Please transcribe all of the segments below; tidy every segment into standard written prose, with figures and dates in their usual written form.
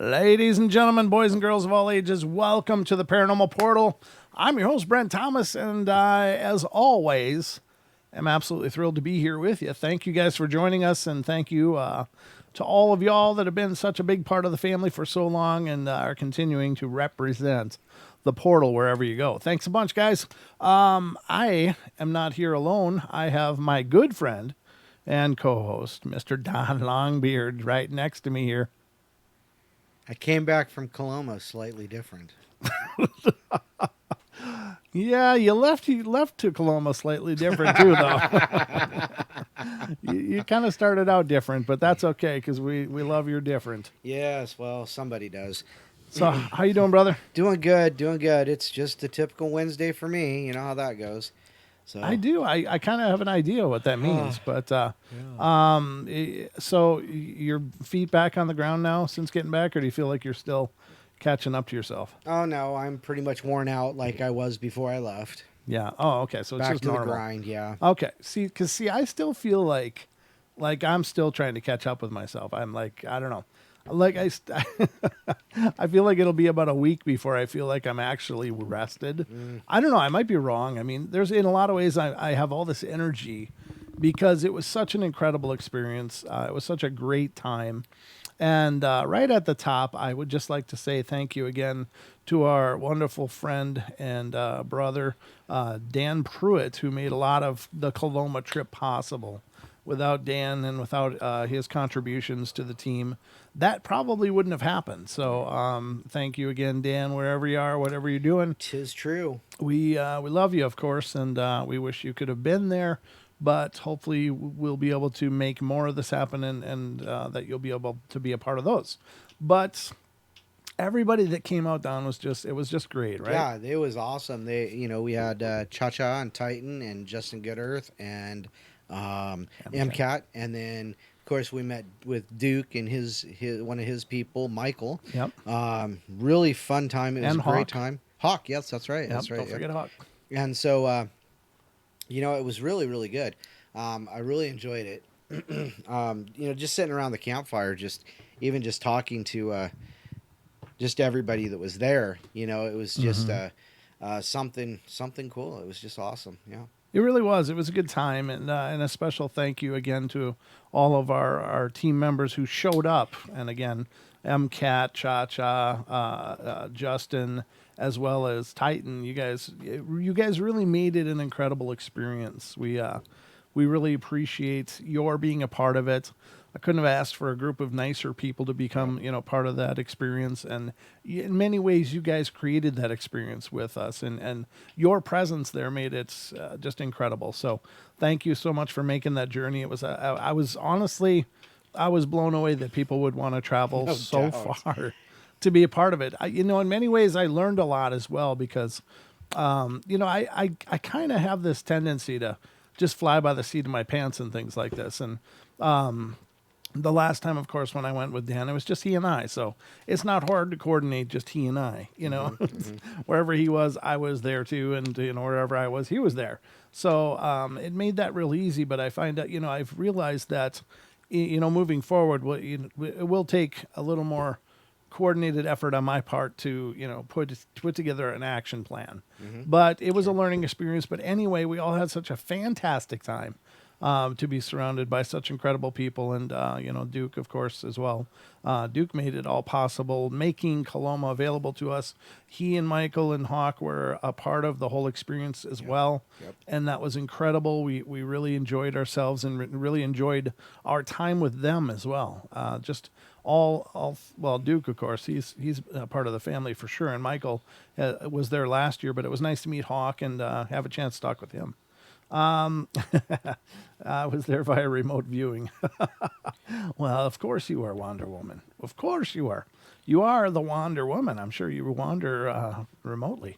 Ladies and gentlemen, boys and girls of all ages, welcome to the Paranormal Portal. I'm your host, Brent Thomas, and as always, am absolutely thrilled to be here with you. Thank you guys for joining us, and thank you to all of y'all that have been such a big part of the family for so long and are continuing to represent the portal wherever you go. Thanks a bunch, guys. I am not here alone. I have my good friend and co-host, Mr. Don Longbeard, right next to me here. I came back from Coloma slightly different. Yeah, you left to Coloma slightly different too, though. you kind of started out different, but that's okay because we love your different. Yes, well, somebody does. So, how you doing, brother? Doing good, doing good. It's just a typical Wednesday for me. You know how that goes. So I do. I kind of have an idea what that means, but so your feet back on the ground now since getting back, or do you feel like you're still catching up to yourself? Oh no, I'm pretty much worn out like I was before I left. Yeah. Oh, okay. So it's Back just to normal. the grind, yeah. Okay. Because I still feel like I'm still trying to catch up with myself. I'm like, I don't know. Like I feel like it'll be about a week before I feel like I'm actually rested. I don't know. I might be wrong. I mean, there's in a lot of ways I have all this energy because it was such an incredible experience. It was such a great time. And right at the top, I would just like to say thank you again to our wonderful friend and brother, Dan Pruitt, who made a lot of the Coloma trip possible. Without Dan and without his contributions to the team, that probably wouldn't have happened. So thank you again, Dan, wherever you are, whatever you're doing. 'Tis true. We love you, of course, and we wish you could have been there. But hopefully we'll be able to make more of this happen and that you'll be able to be a part of those. But everybody that came out, Don, was just great, right? Yeah, it was awesome. We had Cha Cha and Titan and Justin Goodearth and MCAT, and then of course we met with Duke and his one of his people, Michael. Yep. Really fun time. It was And a great Hawk. time. Hawk, yes, that's right. Yep, That's right. don't forget Hawk. And so, it was really, really good. I really enjoyed it. Just sitting around the campfire, just talking to just everybody that was there. It was just something cool. It was just awesome. Yeah. It really was. It was a good time, and a special thank you again to all of our team members who showed up. And again, MCAT, Cha Cha, Justin, as well as Titan. You guys really made it an incredible experience. We really appreciate your being a part of it. I couldn't have asked for a group of nicer people to become, part of that experience. And in many ways, you guys created that experience with us, and your presence there made it just incredible. So thank you so much for making that journey. It was, I was honestly, I was blown away that people would want to travel No so doubt. far to be a part of it. In many ways, I learned a lot as well because, I kind of have this tendency to just fly by the seat of my pants and things like this. And, the last time, of course, when I went with Dan, it was just he and I. So it's not hard to coordinate just he and I, Wherever he was, I was there too. And, wherever I was, he was there. So it made that real easy. But I find that, I've realized that, moving forward, it will take a little more coordinated effort on my part to, put together an action plan. But it was a learning experience. But anyway, we all had such a fantastic time. To be surrounded by such incredible people, and Duke, of course, as well. Duke made it all possible, making Coloma available to us. He and Michael and Hawk were a part of the whole experience as well, and that was incredible. We really enjoyed ourselves and really enjoyed our time with them as well. Just all well, Duke, of course, he's a part of the family for sure, and Michael was there last year, but it was nice to meet Hawk and have a chance to talk with him. I was there via remote viewing. Well, of course you are, Wonder Woman. Of course you are. You are the Wonder Woman. I'm sure you wander remotely.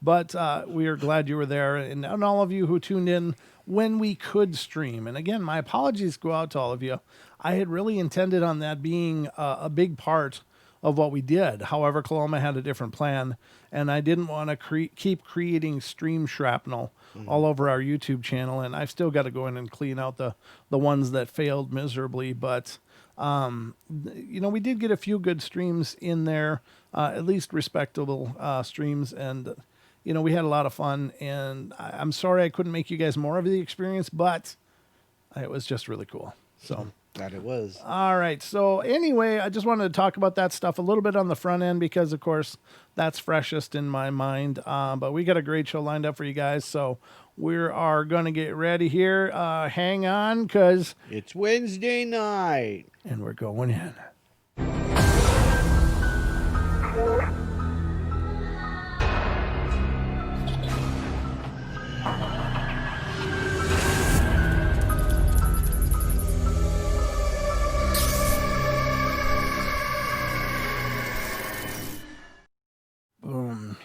But we are glad you were there, and all of you who tuned in when we could stream. And again, my apologies go out to all of you. I had really intended on that being a big part of what we did. However, Coloma had a different plan, and I didn't want to keep creating stream shrapnel all over our YouTube channel. And I've still got to go in and clean out the ones that failed miserably. But we did get a few good streams in there, at least respectable streams, and we had a lot of fun. And I'm sorry I couldn't make you guys more of the experience, but it was just really cool. So. That it was. All right. So anyway, I just wanted to talk about that stuff a little bit on the front end because, of course, that's freshest in my mind. But we got a great show lined up for you guys. So we are going to get ready here. Hang on, because it's Wednesday night. And we're going in.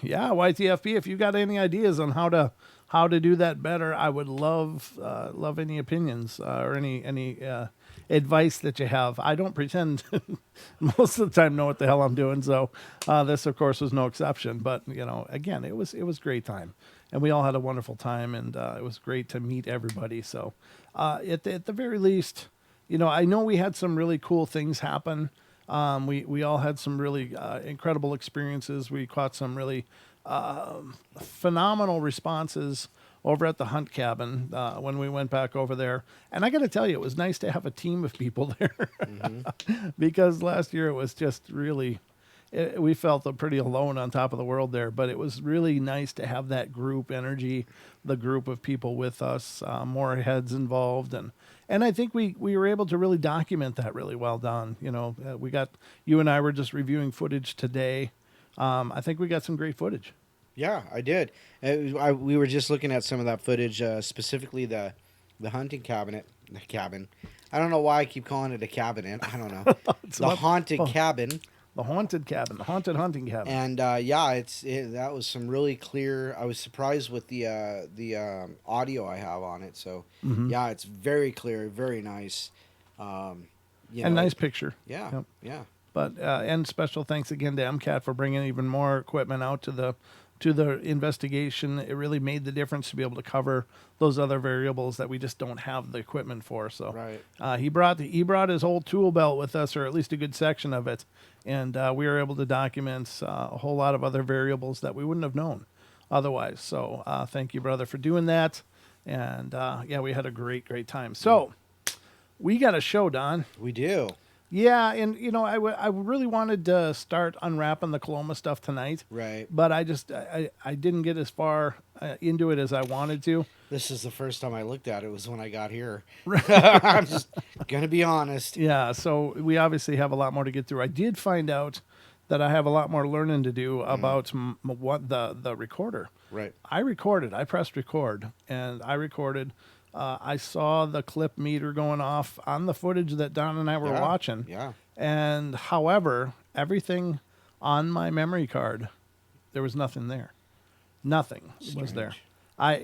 Yeah, YTFP, if you got any ideas on how to do that better, I would love any opinions or any advice that you have. I don't pretend most of the time know what the hell I'm doing, so this of course was no exception. But again, it was a great time, and we all had a wonderful time, and it was great to meet everybody. So at the very least, I know we had some really cool things happen. We all had some really incredible experiences. We caught some really phenomenal responses over at the hunt cabin when we went back over there. And I got to tell you, it was nice to have a team of people there because last year it was just really, we felt pretty alone on top of the world there. But it was really nice to have that group energy, the group of people with us, more heads involved, and I think we were able to really document that really well, Don. You and I were just reviewing footage today. I think we got some great footage. Yeah, I did. We were just looking at some of that footage, specifically the hunting cabin. I don't know why I keep calling it a cabinet. I don't know. The haunted cabin. The haunted cabin, the haunted hunting cabin. And that was some really clear. I was surprised with the audio I have on it. So yeah, it's very clear, very nice. And nice picture. Yeah, yep. Yeah. But and special thanks again to MCAT for bringing even more equipment out to the investigation. It really made the difference to be able to cover those other variables that we just don't have the equipment for. So right. He brought his whole tool belt with us, or at least a good section of it, and we were able to document a whole lot of other variables that we wouldn't have known otherwise. So thank you, brother, for doing that. And we had a great time. So we got a show, Don. We do. Yeah, and I really wanted to start unwrapping the Coloma stuff tonight. Right. But I didn't get as far into it as I wanted to. This is the first time I looked at it was when I got here. I'm just gonna be honest. Yeah, so we obviously have a lot more to get through. I did find out that I have a lot more learning to do about what the recorder. Right. I pressed record, and I recorded. I saw the clip meter going off on the footage that Don and I were watching. Yeah. And however, everything on my memory card, there was nothing there. Nothing was there. I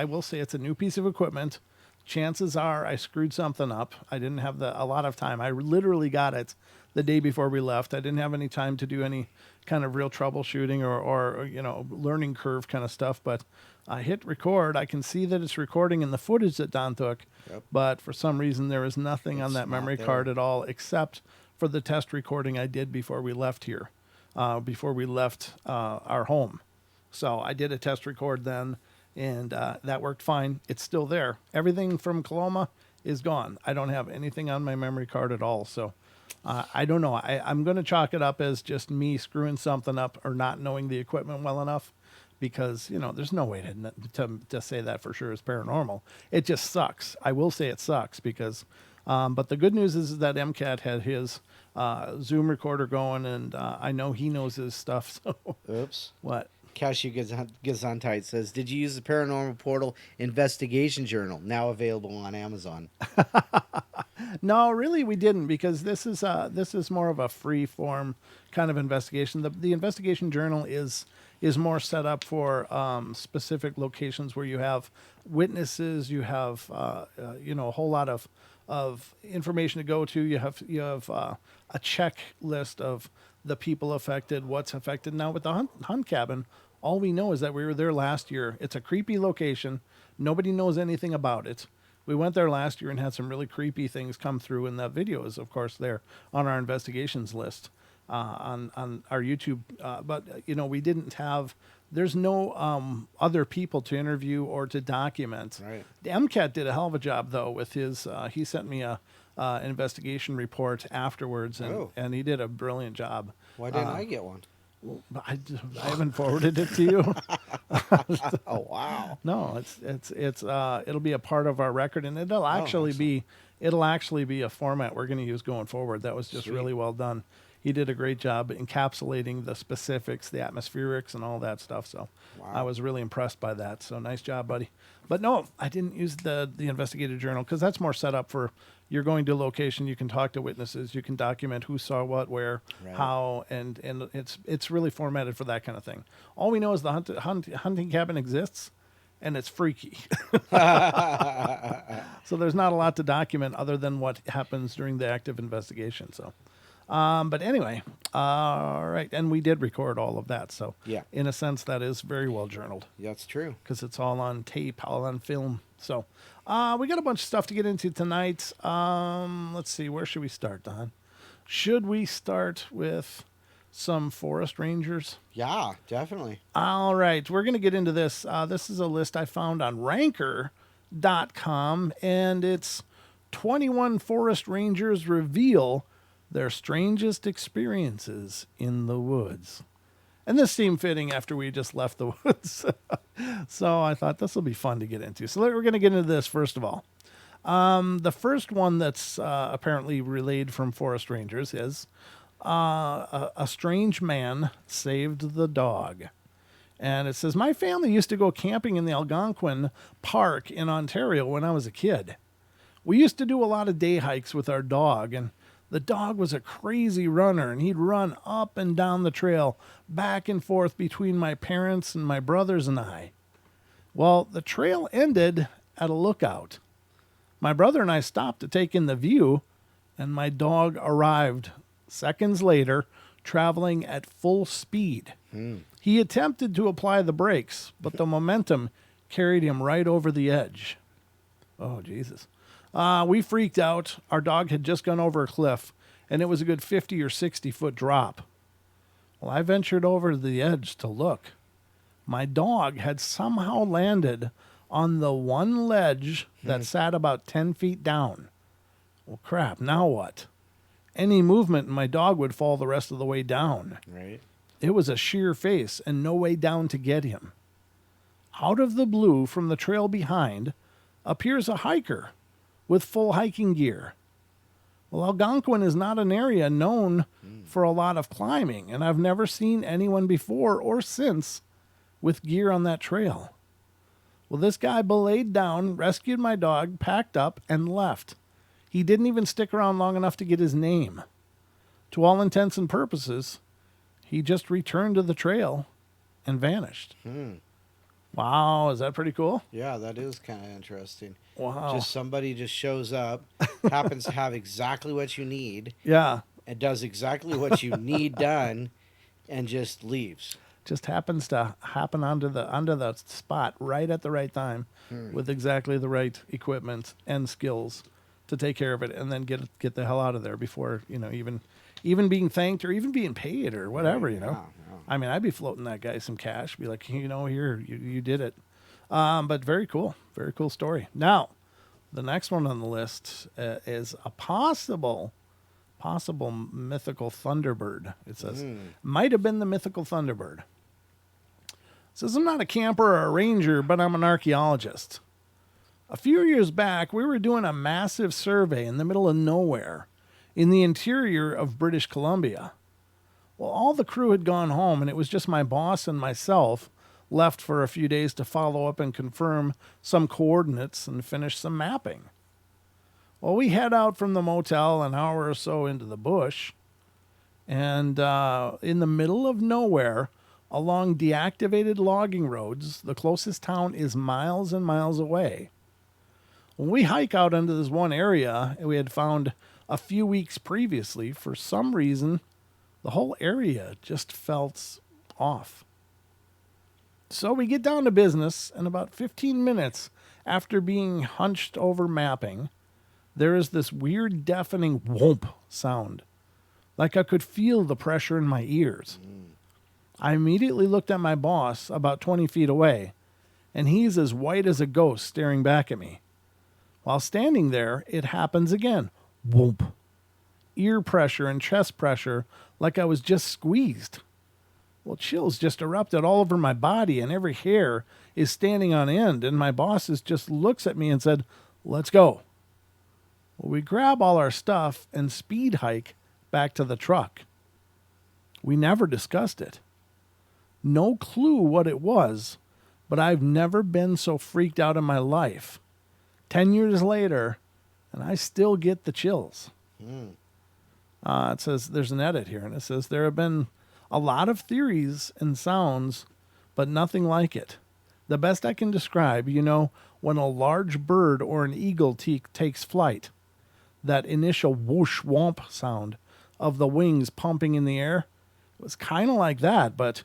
will say it's a new piece of equipment. Chances are I screwed something up. I didn't have a lot of time. I literally got it the day before we left. I didn't have any time to do any kind of real troubleshooting or learning curve kind of stuff, but I hit record. I can see that it's recording in the footage that Don took, but for some reason there is nothing on that memory card at all except for the test recording I did before we left here, before we left our home. So I did a test record then, and that worked fine. It's still there. Everything from Coloma is gone. I don't have anything on my memory card at all. So I don't know. I'm going to chalk it up as just me screwing something up or not knowing the equipment well enough, because there's no way to say that for sure is paranormal. It just sucks. I will say it sucks because. But the good news is that MCAT had his Zoom recorder going, and I know he knows his stuff. So. Oops. What? Cashew gets on tight says, "Did you use the Paranormal Portal Investigation Journal, now available on Amazon?" No, really, we didn't, because this is more of a free form kind of investigation. The investigation journal is more set up for specific locations where you have witnesses, you have a whole lot of of information to go to. You have a checklist of the people affected, what's affected. Now with the hunt cabin, all we know is that we were there last year. It's a creepy location. Nobody knows anything about it. We went there last year and had some really creepy things come through, and the videos, of course, there on our investigations list on our YouTube. But we didn't have. There's no other people to interview or to document. Right. The MCAT did a hell of a job though with his. He sent me a investigation report afterwards, and he did a brilliant job. Why didn't I get one? I haven't forwarded it to you. Oh wow! No, it's it'll be a part of our record, and it'll actually be a format we're going to use going forward. That was just Sweet. really well done. He did a great job encapsulating the specifics, the atmospherics, and all that stuff. So Wow. I was really impressed by that. So nice job, buddy. But no, I didn't use the investigative journal because that's more set up for you're going to a location. You can talk to witnesses. You can document who saw what, where, Right. how, and it's really formatted for that kind of thing. All we know is the hunting cabin exists, and it's freaky. So there's not a lot to document other than what happens during the active investigation. So. But anyway, all right. And we did record all of that. So Yeah. in a sense, that is very well journaled That's true. because it's all on tape, all on film. So we got a bunch of stuff to get into tonight. Let's see. Where should we start, Don? Should we start with some forest rangers? Yeah, definitely. All right. We're going to get into this. This is a list I found on ranker.com, and it's 21 forest rangers reveal their strangest experiences in the woods. And this seemed fitting after we just left the woods. So I thought this will be fun to get into. So we're going to get into this first of all. The first one that's apparently relayed from forest rangers is a strange man saved the dog. And it says, my family used to go camping in the Algonquin Park in Ontario when I was a kid. We used to do a lot of day hikes with our dog, and the dog was a crazy runner, and he'd run up and down the trail, back and forth between my parents and my brothers and I. Well, the trail ended at a lookout. My brother and I stopped to take in the view, and my dog arrived seconds later, traveling at full speed. He attempted to apply the brakes, but the momentum carried him right over the edge. Oh, Jesus. We freaked out. Our dog had just gone over a cliff, and it was a good 50 or 60 foot drop. Well, I ventured over to the edge to look. My dog had somehow landed on the one ledge that sat about 10 feet down. Well, crap, now what? Any movement and my dog would fall the rest of the way down. Right. It was a sheer face and no way down to get him. Out of the blue from the trail behind appears a hiker with full hiking gear. Well, Algonquin is not an area known for a lot of climbing, and I've never seen anyone before or since with gear on that trail. Well, this guy belayed down, rescued my dog, packed up, and left. He didn't even stick around long enough to get his name. To all intents and purposes, he just returned to the trail and vanished. Wow, is that pretty cool? Yeah, that is kind of interesting. Wow. Just somebody just shows up, happens to have exactly what you need, Yeah, and does exactly what you need done, and just leaves. just happens to happen onto the spot right at the right time with exactly the right equipment and skills to take care of it, and then get the hell out of there before even being thanked or even being paid or whatever. Yeah, yeah. I mean, I'd be floating that guy some cash, be like, here, you did it. But very cool story. Now, the next one on the list is a possible mythical Thunderbird. It says, might have been the mythical Thunderbird. It says, I'm not a camper or a ranger, but I'm an archaeologist. A few years back, we were doing a massive survey in the middle of nowhere in the interior of British Columbia. Well, all the crew had gone home, and it was just my boss and myself left for a few days to follow up and confirm some coordinates and finish some mapping. Well, we head out from the motel an hour or so into the bush, and in the middle of nowhere, along deactivated logging roads, the closest town is miles and miles away. When we hike out into this one area we had found a few weeks previously, for some reason, the whole area just felt off. So we get down to business, and about 15 minutes after being hunched over mapping, there is this weird deafening whoomp sound. Like I could feel the pressure in my ears. I immediately looked at my boss about 20 feet away, and he's as white as a ghost staring back at me. While standing there, it happens again. Whoomp. Ear pressure and chest pressure like I was just squeezed. Well, chills just erupted all over my body, and every hair is standing on end, and my boss just looks at me and said, "Let's go." Well, we grab all our stuff and speed hike back to the truck. We never discussed it. No clue what it was, but I've never been so freaked out in my life. 10 years later, and I still get the chills. It says, there's an edit here, and it says, there have been a lot of theories and sounds, but nothing like it. The best I can describe, when a large bird or an eagle takes flight, that initial whoosh womp sound of the wings pumping in the air, it was kind of like that, but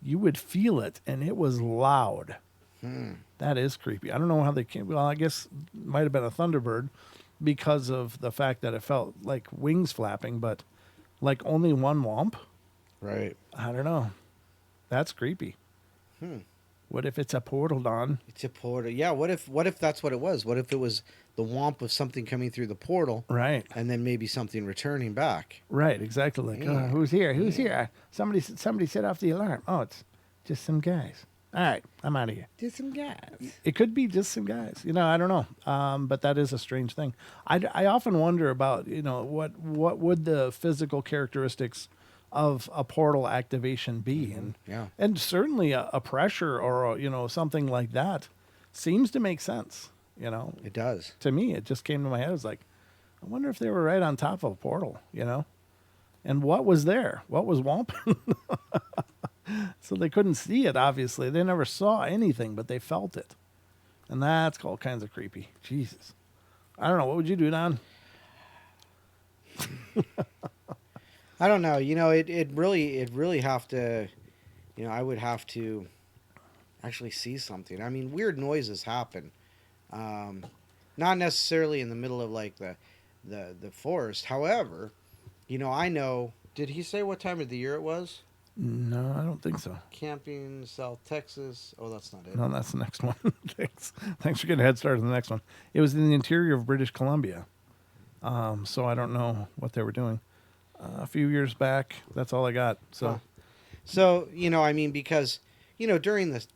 you would feel it, and it was loud. That is creepy. I don't know how they came. Well, I guess it might have been a thunderbird because of the fact that it felt like wings flapping, but like only one womp. Right. I don't know. That's creepy. What if it's a portal, Don? It's a portal. Yeah. What if that's what it was? What if it was the womp of something coming through the portal, Right. and then maybe something returning back? Right. Exactly. Like, who's here? Who's here? Somebody set off the alarm. Oh, it's just some guys. All right, I'm out of here. Just some guys. It could be just some guys. I don't know. But that is a strange thing. I often wonder about, what would the physical characteristics of a portal activation be? And certainly a pressure or, something like that seems to make sense, It does. To me, it just came to my head. It was like, I wonder if they were right on top of a portal, And what was there? What was Wampin? So they couldn't see it, obviously. They never saw anything, but they felt it. And that's all kinds of creepy. Jesus. I don't know. What would you do, Don? I don't know. It really have to, I would have to actually see something. I mean, weird noises happen. Not necessarily in the middle of like the forest. However, I know, did he say what time of the year it was? No, I don't think so. Camping, South Texas. Oh, that's not it. No, that's the next one. Thanks for getting a head start on the next one. It was in the interior of British Columbia. So I don't know what they were doing. A few years back, that's all I got. So, So I mean, because during the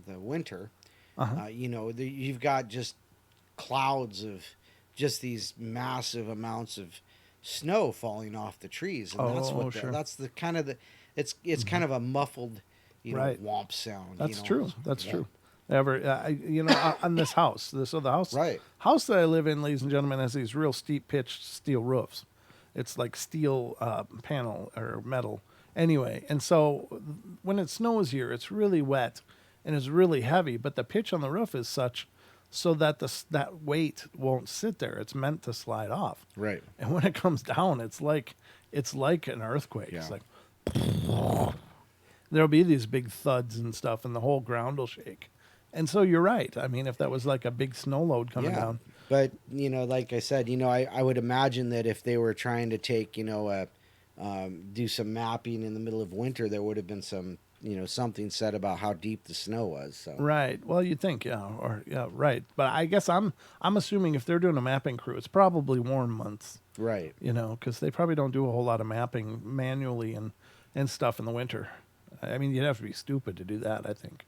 winter, you've got just clouds of just these massive amounts of snow falling off the trees, and that's what sure. that's the kind of it's kind of a muffled Right. womp sound. That's true. That's true. On this house. So the house, Right. house that I live in, ladies and gentlemen, has these real steep pitched steel roofs. It's like steel panel or metal. Anyway, and so when it snows here, it's really wet and it's really heavy, but the pitch on the roof is such so that that weight won't sit there. It's meant to slide off. Right. And when it comes down, it's like an earthquake. Yeah. It's like there'll be these big thuds and stuff, and the whole ground will shake. And so you're right. I mean, if that was like a big snow load coming down. But like I said, I would imagine that if they were trying to take, do some mapping in the middle of winter, there would have been some, something said about how deep the snow was. So Right. Well, you'd think, right. But I guess I'm assuming if they're doing a mapping crew, it's probably warm months. Right. Because they probably don't do a whole lot of mapping manually and stuff in the winter. I mean, you'd have to be stupid to do that, I think.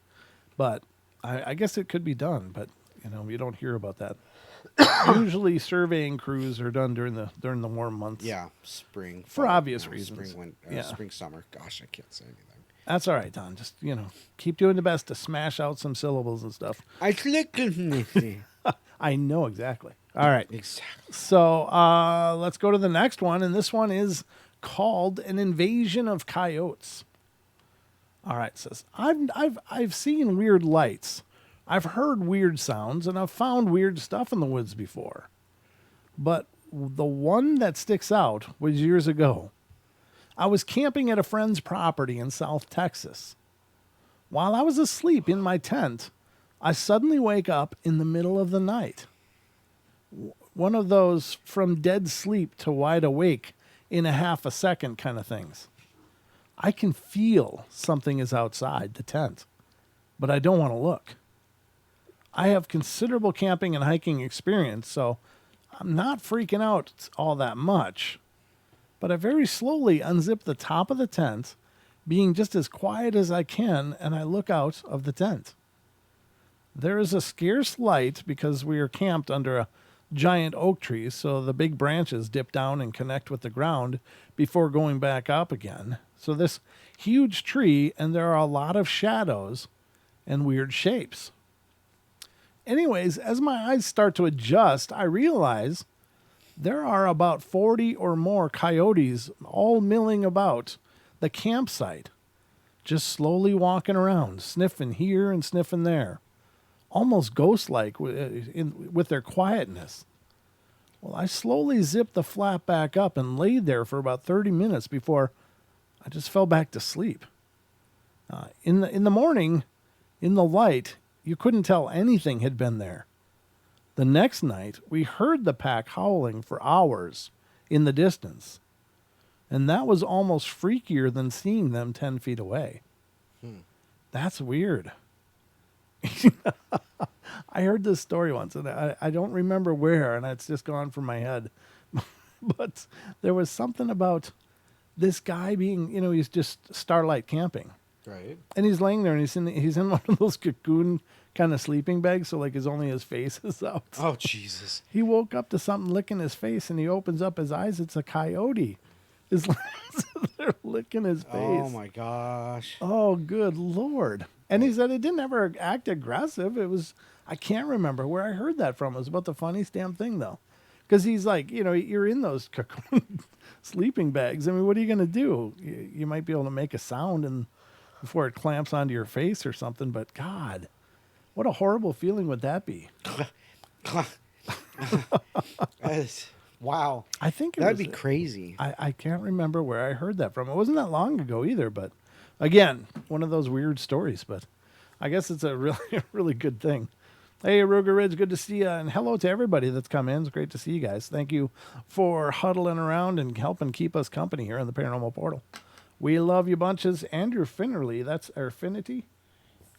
But I guess it could be done, but you don't hear about that. Usually, surveying crews are done during the warm months. Yeah, spring for fall, obvious reasons. Spring, summer. Gosh, I can't say anything. That's all right, Don. Just keep doing the best to smash out some syllables and stuff. I know exactly. All right. Exactly. So let's go to the next one, and this one is called "An Invasion of Coyotes." All right, it says I've seen weird lights I've heard weird sounds and I've found weird stuff in the woods before. But the one that sticks out was years ago. I was camping at a friend's property in South Texas. While I was asleep in my tent, I suddenly wake up in the middle of the night. One of those from dead sleep to wide awake in a half a second kind of things. I can feel something is outside the tent, but I don't want to look. I have considerable camping and hiking experience, so I'm not freaking out all that much. But I very slowly unzip the top of the tent, being just as quiet as I can, and I look out of the tent. There is a scarce light because we are camped under a giant oak tree, so the big branches dip down and connect with the ground before going back up again. So this huge tree, and there are a lot of shadows and weird shapes. Anyways, as my eyes start to adjust, I realize there are about 40 or more coyotes all milling about the campsite, just slowly walking around, sniffing here and sniffing there, almost ghost-like with their quietness. Well, I slowly zipped the flap back up and laid there for about 30 minutes before I just fell back to sleep. In the morning, in the light, you couldn't tell anything had been there. The next night, we heard the pack howling for hours in the distance, and that was almost freakier than seeing them 10 feet away. That's weird. I heard this story once, and I don't remember where, and it's just gone from my head. But there was something about this guy being, he's just starlight camping. Right. And he's laying there, and he's in one of those cocoon kind of sleeping bags, so like only his face is out. Oh, Jesus. He woke up to something licking his face, and he opens up his eyes. It's a coyote. They're licking his face. Oh, my gosh. Oh, good Lord. And he said it didn't ever act aggressive. It was, I can't remember where I heard that from. It was about the funniest damn thing, though. Because he's like, you're in those cocoon sleeping bags. I mean, what are you going to do? You might be able to make a sound and before it clamps onto your face or something, but God, what a horrible feeling would that be? Wow. I think that'd be crazy. I can't remember where I heard that from. It wasn't that long ago either, but again, one of those weird stories, but I guess it's a really good thing. Hey, Ruger Ridge, good to see you, and hello to everybody that's come in. It's great to see you guys. Thank you for huddling around and helping keep us company here on the Paranormal Portal. We love you bunches. Andrew Finnerly, that's our Finnerty?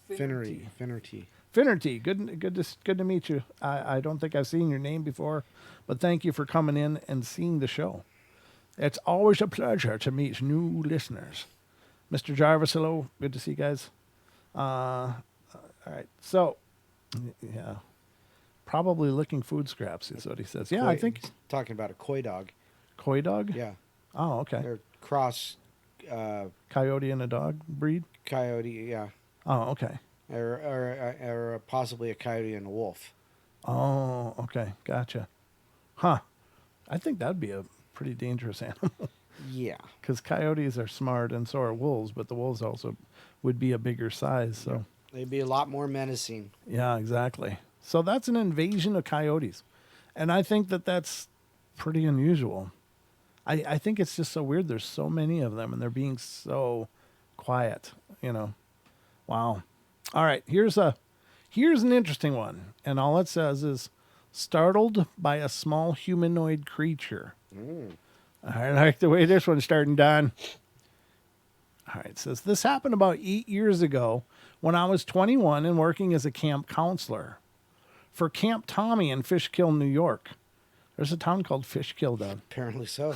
Finnerty. Finnerty, good to meet you. I don't think I've seen your name before, but thank you for coming in and seeing the show. It's always a pleasure to meet new listeners. Mr. Jarvis, hello. Good to see you guys. All right. So, yeah, probably licking food scraps is what he says. Yeah, I think talking about a coy dog. Coy dog. Yeah. Oh, okay. They're cross. Coyote and a dog breed. Coyote. Yeah. Oh, okay. Or possibly a coyote and a wolf. Oh, okay. Gotcha. Huh. I think that'd be a pretty dangerous animal. Yeah. Because coyotes are smart and so are wolves, but the wolves also would be a bigger size. So they'd be a lot more menacing. Yeah, exactly. So that's an invasion of coyotes. And I think that's pretty unusual. I think it's just so weird. There's so many of them and they're being so quiet, Wow. All right, here's an interesting one, and all it says is startled by a small humanoid creature. I like the way this one's starting, Don. All right, it says this happened about 8 years ago when I was 21 and working as a camp counselor for Camp Tommy in Fishkill, New York. There's a town called Fishkill, Don. Apparently so.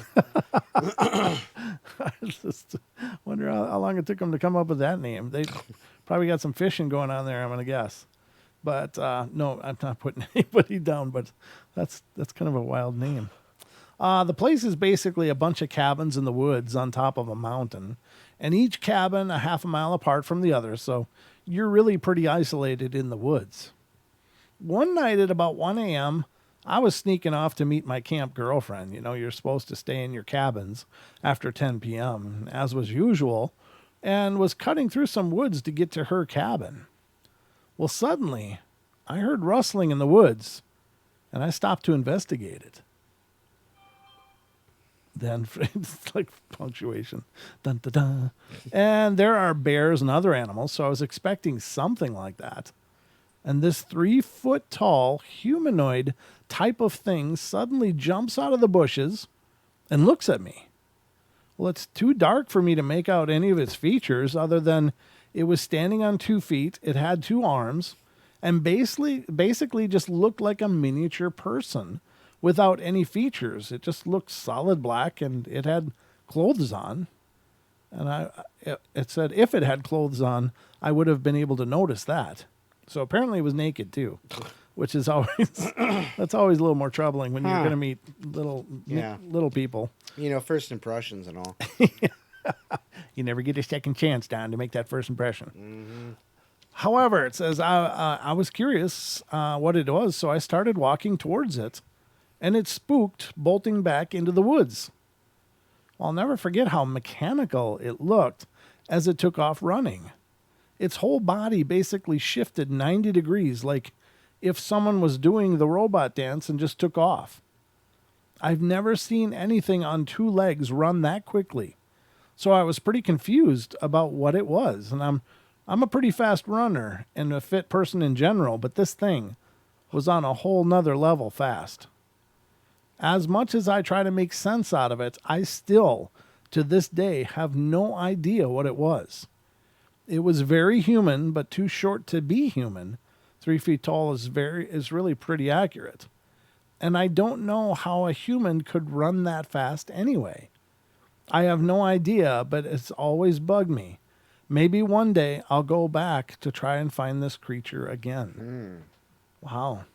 I just wonder how long it took them to come up with that name. They probably got some fishing going on there, I'm going to guess. But no, I'm not putting anybody down, but that's kind of a wild name. The place is basically a bunch of cabins in the woods on top of a mountain, and each cabin a half a mile apart from the other, so you're really pretty isolated in the woods. One night at about 1 a.m., I was sneaking off to meet my camp girlfriend. You're supposed to stay in your cabins after 10 p.m., as was usual, and was cutting through some woods to get to her cabin. Well, suddenly, I heard rustling in the woods, and I stopped to investigate it. Then it's like punctuation. Dun, dun, dun. And there are bears and other animals, so I was expecting something like that. And this 3-foot tall humanoid type of thing suddenly jumps out of the bushes and looks at me. Well, it's too dark for me to make out any of its features other than it was standing on 2 feet, it had 2 arms, and basically just looked like a miniature person without any features. It just looked solid black, and it had clothes on. And it said if it had clothes on, I would have been able to notice that. So apparently it was naked too, which is always that's always a little more troubling when you're going to meet little people. You know, first impressions and all. You never get a second chance, Don, to make that first impression. Mm-hmm. However, it says I was curious what it was, so I started walking towards it, and it spooked, bolting back into the woods. I'll never forget how mechanical it looked as it took off running. Its whole body basically shifted 90 degrees, like if someone was doing the robot dance and just took off. I've never seen anything on 2 legs run that quickly, so I was pretty confused about what it was. And I'm a pretty fast runner and a fit person in general, but this thing was on a whole nother level fast. As much as I try to make sense out of it, I still, to this day, have no idea what it was. It was very human, but too short to be human. 3 feet tall is really pretty accurate. And I don't know how a human could run that fast anyway. I have no idea, but it's always bugged me. Maybe one day I'll go back to try and find this creature again. Wow.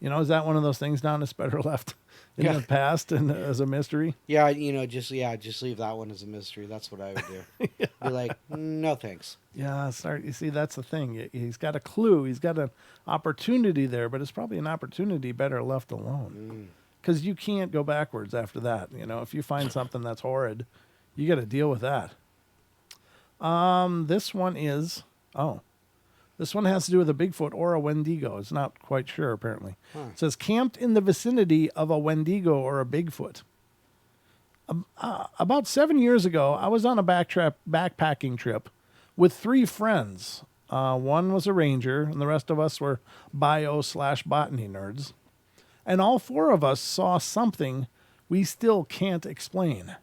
You know, is that one of those things, Don, that's better left in the past and as a mystery? Yeah, you know, just leave that one as a mystery. That's what I would do. Yeah. Be like, no thanks. Yeah, sorry. You see, that's the thing. He's got a clue. He's got an opportunity there, but it's probably an opportunity better left alone. Because you can't go backwards after that. You know, if you find something that's horrid, you got to deal with that. This one has to do with a Bigfoot or a Wendigo. It's not quite sure, apparently. It says, camped in the vicinity of a Wendigo or a Bigfoot. About 7 years ago, I was on a backpacking trip with 3 friends. One was a ranger, and the rest of us were bio/botany nerds. And all 4 of us saw something we still can't explain.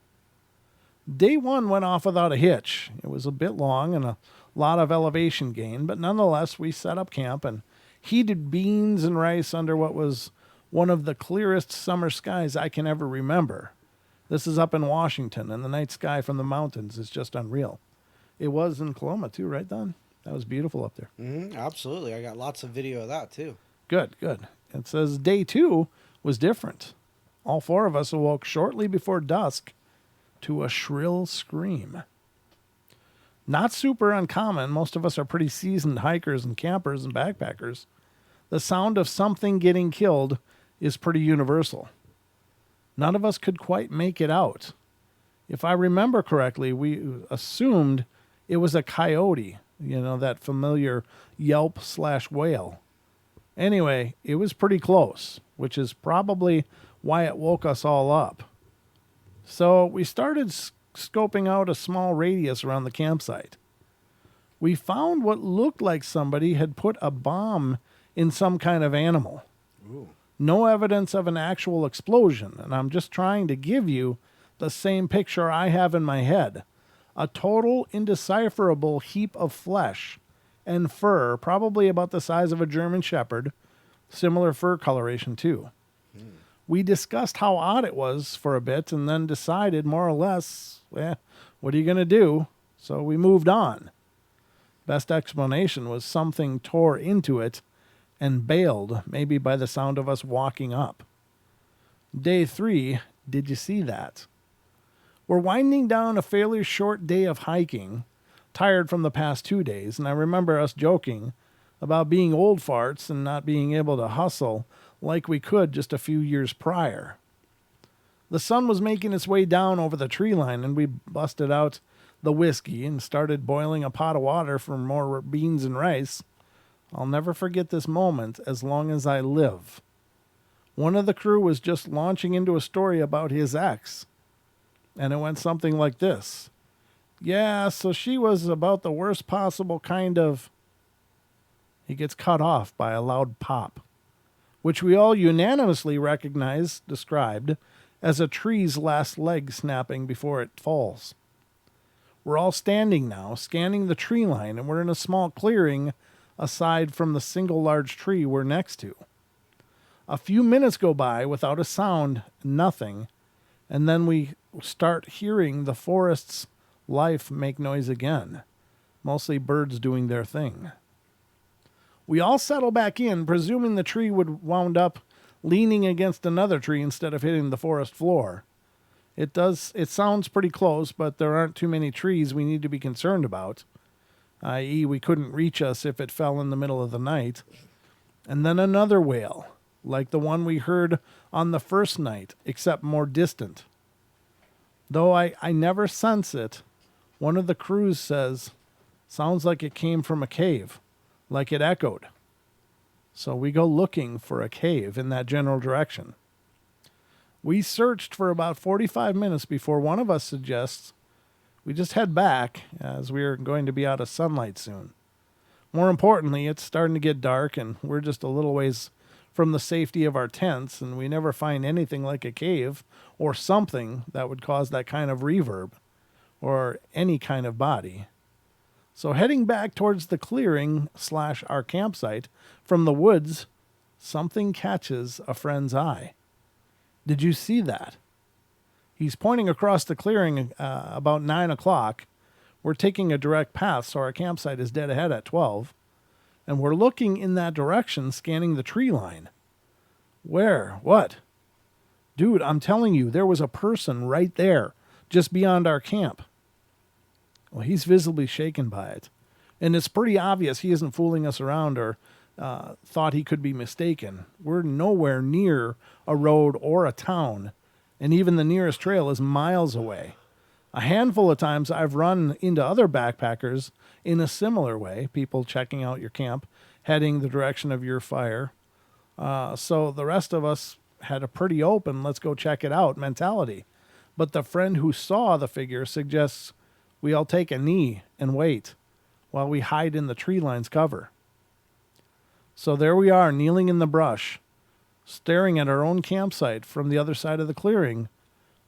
Day 1 went off without a hitch. It was a bit long and a lot of elevation gain, but nonetheless, we set up camp and heated beans and rice under what was one of the clearest summer skies I can ever remember. This is up in Washington, and the night sky from the mountains is just unreal. It was in Coloma, too, right, Don? That was beautiful up there. Absolutely. I got lots of video of that, too. Good. It says day 2 was different. All 4 of us awoke shortly before dusk to a shrill scream. Not super uncommon. Most of us are pretty seasoned hikers and campers and backpackers. The sound of something getting killed is pretty universal. None of us could quite make it out. If I remember correctly, we assumed it was a coyote, you know, that familiar yelp/wail. Anyway, it was pretty close, which is probably why it woke us all up. So we started scoping out a small radius around the campsite. We found what looked like somebody had put a bomb in some kind of animal. Ooh. No evidence of an actual explosion, and I'm just trying to give you the same picture I have in my head. A total indecipherable heap of flesh and fur, probably about the size of a German Shepherd. Similar fur coloration, too. We discussed how odd it was for a bit and then decided more or less, what are you going to do? So we moved on. Best explanation was something tore into it and bailed, maybe by the sound of us walking up. Day 3, did you see that? We're winding down a fairly short day of hiking, tired from the past 2 days, and I remember us joking about being old farts and not being able to hustle like we could just a few years prior. The sun was making its way down over the tree line, and we busted out the whiskey and started boiling a pot of water for more beans and rice. I'll never forget this moment as long as I live. One of the crew was just launching into a story about his ex, and it went something like this. Yeah, so she was about the worst possible kind of. He gets cut off by a loud pop, which we all unanimously described as a tree's last leg snapping before it falls. We're all standing now, scanning the tree line, and we're in a small clearing aside from the single large tree we're next to. A few minutes go by without a sound, nothing, and then we start hearing the forest's life make noise again, mostly birds doing their thing. We all settle back in, presuming the tree would wound up leaning against another tree instead of hitting the forest floor. It sounds pretty close, but there aren't too many trees we need to be concerned about, i.e. we couldn't reach us if it fell in the middle of the night. And then another wail, like the one we heard on the first night, except more distant. Though I never sense it, one of the crews says, sounds like it came from a cave, like it echoed. So we go looking for a cave in that general direction. We searched for about 45 minutes before one of us suggests we just head back, as we're going to be out of sunlight soon. More importantly, it's starting to get dark, and we're just a little ways from the safety of our tents, and we never find anything like a cave or something that would cause that kind of reverb or any kind of body. So heading back towards the clearing / our campsite from the woods, something catches a friend's eye. Did you see that? He's pointing across the clearing about 9 o'clock. We're taking a direct path, so our campsite is dead ahead at 12. And we're looking in that direction, scanning the tree line. Where? What? Dude, I'm telling you, there was a person right there, just beyond our camp. Well, he's visibly shaken by it. And it's pretty obvious he isn't fooling us around or thought he could be mistaken. We're nowhere near a road or a town, and even the nearest trail is miles away. A handful of times I've run into other backpackers in a similar way, people checking out your camp, heading the direction of your fire. So the rest of us had a pretty open, let's go check it out mentality. But the friend who saw the figure suggests we all take a knee and wait while we hide in the tree line's cover. So there we are, kneeling in the brush, staring at our own campsite from the other side of the clearing,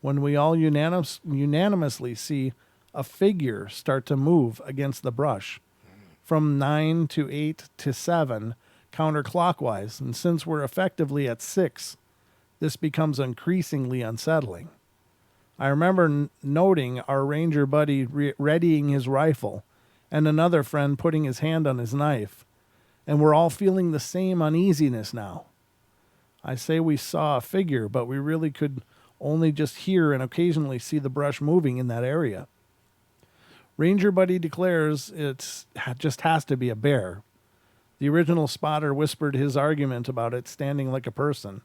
when we all unanimously see a figure start to move against the brush from 9 to 8 to 7 counterclockwise. And since we're effectively at 6, this becomes increasingly unsettling. I remember noting our ranger buddy readying his rifle and another friend putting his hand on his knife, and we're all feeling the same uneasiness now. I say we saw a figure, but we really could only just hear and occasionally see the brush moving in that area. Ranger buddy declares it just has to be a bear. The original spotter whispered his argument about it standing like a person.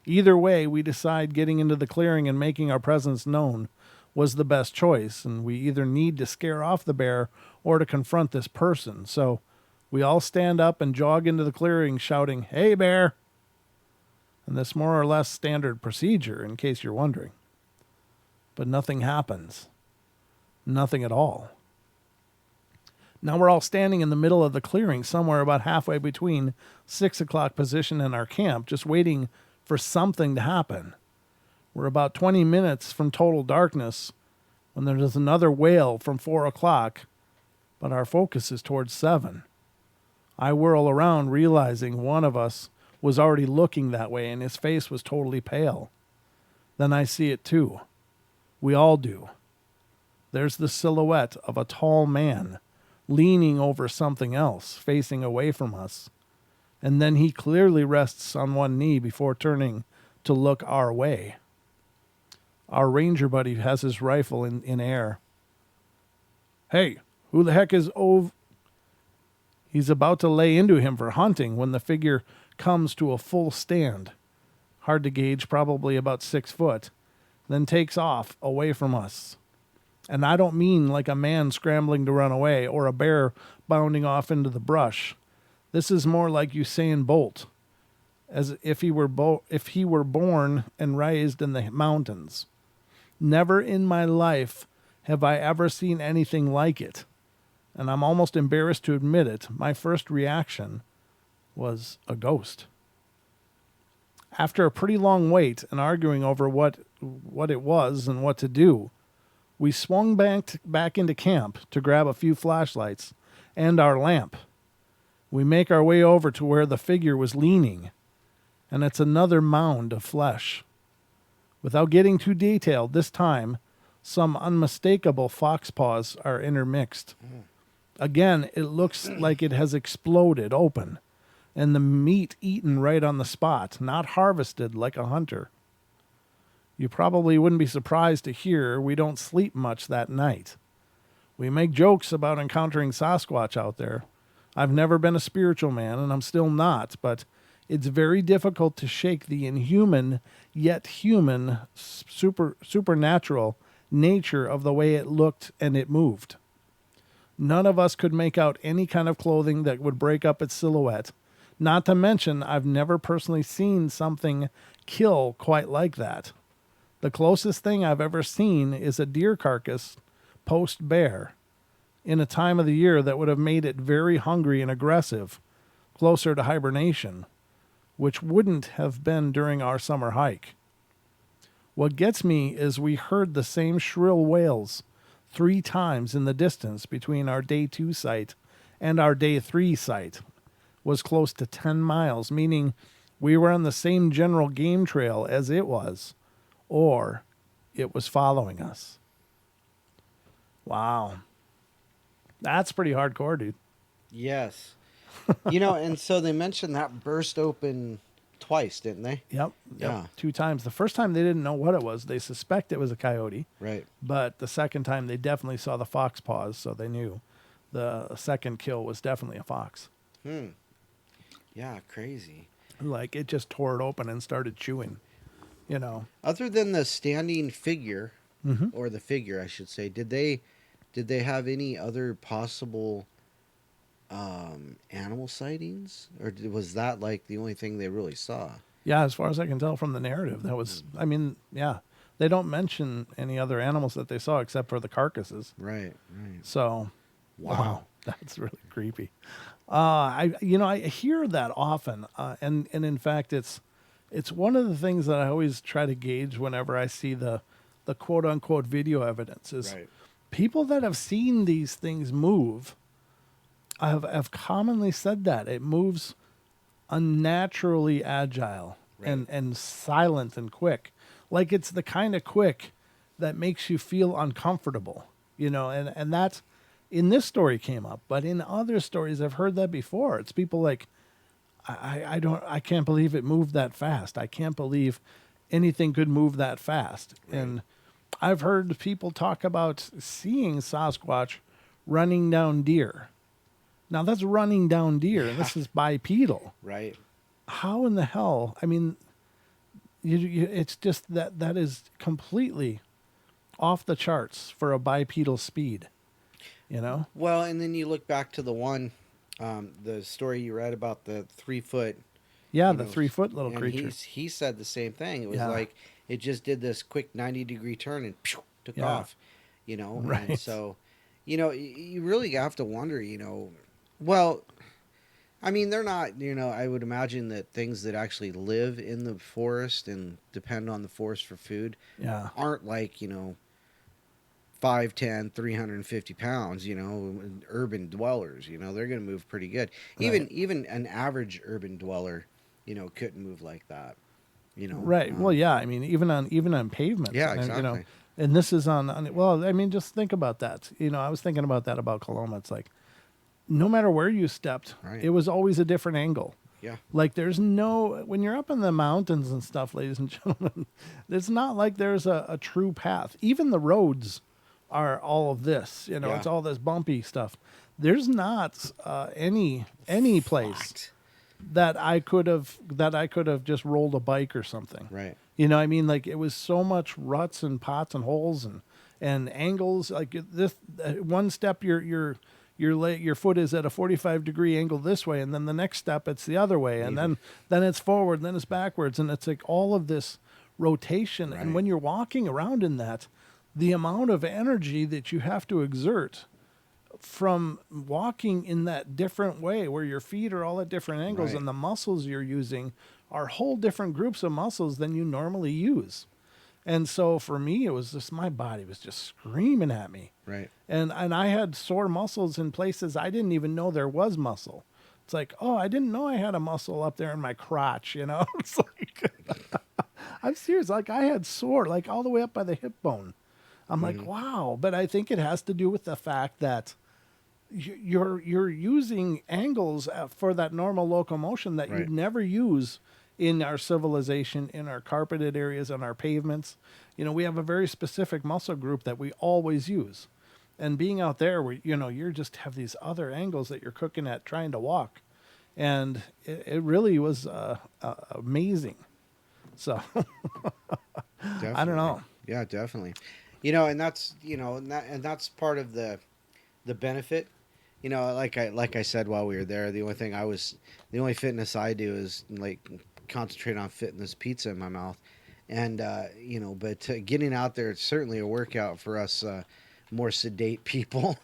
Either way, we decide getting into the clearing and making our presence known was the best choice, and we either need to scare off the bear or to confront this person. So we all stand up and jog into the clearing shouting, "Hey, bear!" And this more or less standard procedure, in case you're wondering. But nothing happens. Nothing at all. Now we're all standing in the middle of the clearing, somewhere about halfway between 6 o'clock position and our camp, just waiting for something to happen. We're about 20 minutes from total darkness when there's another wail from 4 o'clock, but our focus is towards 7. I whirl around, realizing one of us was already looking that way and his face was totally pale. Then I see it too. We all do. There's the silhouette of a tall man leaning over something else, facing away from us. And then he clearly rests on one knee before turning to look our way. Our ranger buddy has his rifle in air. "Hey, who the heck is Ove?" He's about to lay into him for hunting when the figure comes to a full stand. Hard to gauge, probably about 6 foot. Then takes off away from us. And I don't mean like a man scrambling to run away or a bear bounding off into the brush. This is more like Usain Bolt, as if if he were born and raised in the mountains. Never in my life have I ever seen anything like it. And I'm almost embarrassed to admit it. My first reaction was a ghost. After a pretty long wait and arguing over what it was and what to do, we swung back into camp to grab a few flashlights and our lamp. We make our way over to where the figure was leaning, and it's another mound of flesh. Without getting too detailed, this time, some unmistakable fox paws are intermixed. Again, it looks like it has exploded open, and the meat eaten right on the spot, not harvested like a hunter. You probably wouldn't be surprised to hear we don't sleep much that night. We make jokes about encountering Sasquatch out there. I've never been a spiritual man, and I'm still not, but it's very difficult to shake the inhuman, yet human, supernatural nature of the way it looked and it moved. None of us could make out any kind of clothing that would break up its silhouette. Not to mention, I've never personally seen something kill quite like that. The closest thing I've ever seen is a deer carcass post-bear in a time of the year that would have made it very hungry and aggressive, closer to hibernation, which wouldn't have been during our summer hike. What gets me is we heard the same shrill wails 3 times in the distance between our day 2 site and our day 3 site. Was close to 10 miles, meaning we were on the same general game trail as it was, or it was following us. Wow. That's pretty hardcore, dude. Yes. And so they mentioned that burst open twice, didn't they? Yep. Yeah. 2 times. The first time they didn't know what it was. They suspect it was a coyote. Right. But the second time they definitely saw the fox paws, so they knew the second kill was definitely a fox. Yeah, crazy. Like it just tore it open and started chewing, Other than the standing figure, Mm-hmm. or the figure, I should say, did they have any other possible animal sightings, or was that like the only thing they really saw? Yeah, as far as I can tell from the narrative, that was, yeah. They don't mention any other animals that they saw except for the carcasses. Right. So, Wow. that's really creepy. I hear that often, and in fact, it's one of the things that I always try to gauge whenever I see the quote unquote video evidence is Right. people that have seen these things move have commonly said that it moves unnaturally agile and silent and quick, like it's the kind of quick that makes you feel uncomfortable, and that's. In this story came up, but in other stories I've heard that before. It's people like, I can't believe it moved that fast. I can't believe anything could move that fast. Right. And I've heard people talk about seeing Sasquatch running down deer. Now that's running down deer, and this is bipedal. Right. How in the hell? I mean, it's just that is completely off the charts for a bipedal speed. Well, and then you look back to the one, the story you read about the 3 foot. Yeah, the 3 foot little and creature. He said the same thing. It was like it just did this quick 90-degree turn and took off. Right. And so, you really have to wonder. Well, I mean, they're not. I would imagine that things that actually live in the forest and depend on the forest for food, aren't like 5'10", 350 pounds, urban dwellers, they're going to move pretty good. Right. Even an average urban dweller, couldn't move like that, Right. Well, yeah. I mean, even on pavement. Yeah, exactly. And, and this is on. Well, I mean, just think about that. I was thinking about that about Coloma. It's like, no matter where you stepped, it was always a different angle. Yeah. Like when you're up in the mountains and stuff, ladies and gentlemen, it's not like there's a true path. Even the roads are all of this, it's all this bumpy stuff. There's not any place that I could have just rolled a bike or something. Right. I mean, like it was so much ruts and pots and holes and angles. Like this, one step you're your foot is at a 45-degree angle this way, and then the next step it's the other way, and then it's forward, and then it's backwards, and it's like all of this rotation. And when you're walking around in that, the amount of energy that you have to exert from walking in that different way, where your feet are all at different angles, and the muscles you're using are whole different groups of muscles than you normally use. And so for me, it was just, my body was just screaming at me. Right. And I had sore muscles in places I didn't even know there was muscle. It's like, oh, I didn't know I had a muscle up there in my crotch, you know? It's like, I'm serious. Like, I had sore, like, all the way up by the hip bone. I'm like, wow. But I think it has to do with the fact that you're using angles for that normal locomotion that you'd never use in our civilization, in our carpeted areas, on our pavements. You know, we have a very specific muscle group that we always use. And being out there where, you know, you just have these other angles that you're cooking at trying to walk. And it really was amazing. So I don't know. Yeah, definitely. You know, and that's, you know, and that's part of the benefit. You know, like I said while we were there, the only fitness I do is like concentrate on fitting this pizza in my mouth. And, you know, but getting out there, it's certainly a workout for us more sedate people,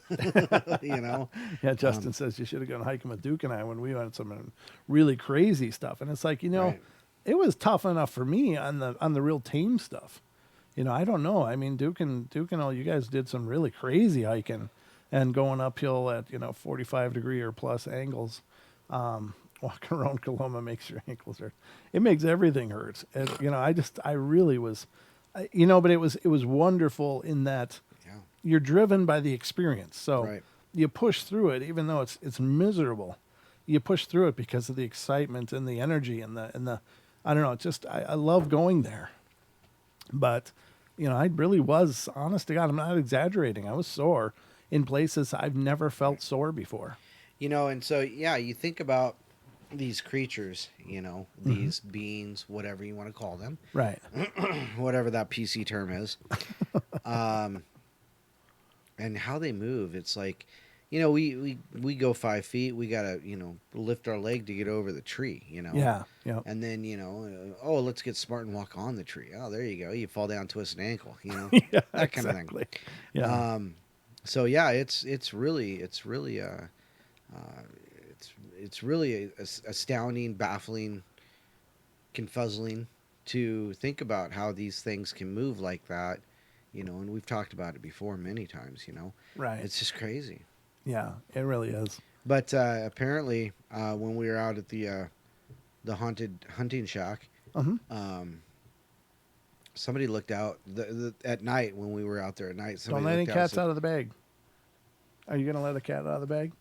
you know. Yeah, Justin says you should have gone hiking with Duke and I when we went some really crazy stuff. And it's like, you know, it was tough enough for me on the real tame stuff. You know, I don't know. I mean, Duke and all you guys did some really crazy hiking and going uphill at, you know, 45-degree or plus angles. Walking around Coloma makes your ankles hurt. It makes everything hurt. And, you know, I really was, you know, but it was wonderful in that you're driven by the experience. So you push through it, even though it's miserable. You push through it because of the excitement and the energy and the I don't know. Just I love going there. But, you know, I really was, honest to God, I'm not exaggerating. I was sore in places I've never felt sore before. You know, and so, yeah, you think about these creatures, you know, these beings, whatever you want to call them. Right. Whatever that PC term is. And how they move. It's like, you know, we go 5 feet. We got to, you know, lift our leg to get over the tree, you know. Yeah. Yeah. And then, you know, let's get smart and walk on the tree. Oh, there you go. You fall down, twist an ankle, you know. Yeah, that kind of thing. Yeah. So yeah, it's really astounding, baffling, confuzzling to think about how these things can move like that, you know. And we've talked about it before many times, you know. Right. It's just crazy. Yeah, it really is. But apparently, when we were out at the haunted hunting shack, somebody looked out at night when we were out there at night. Don't let any cats out of the bag. Are you going to let a cat out of the bag?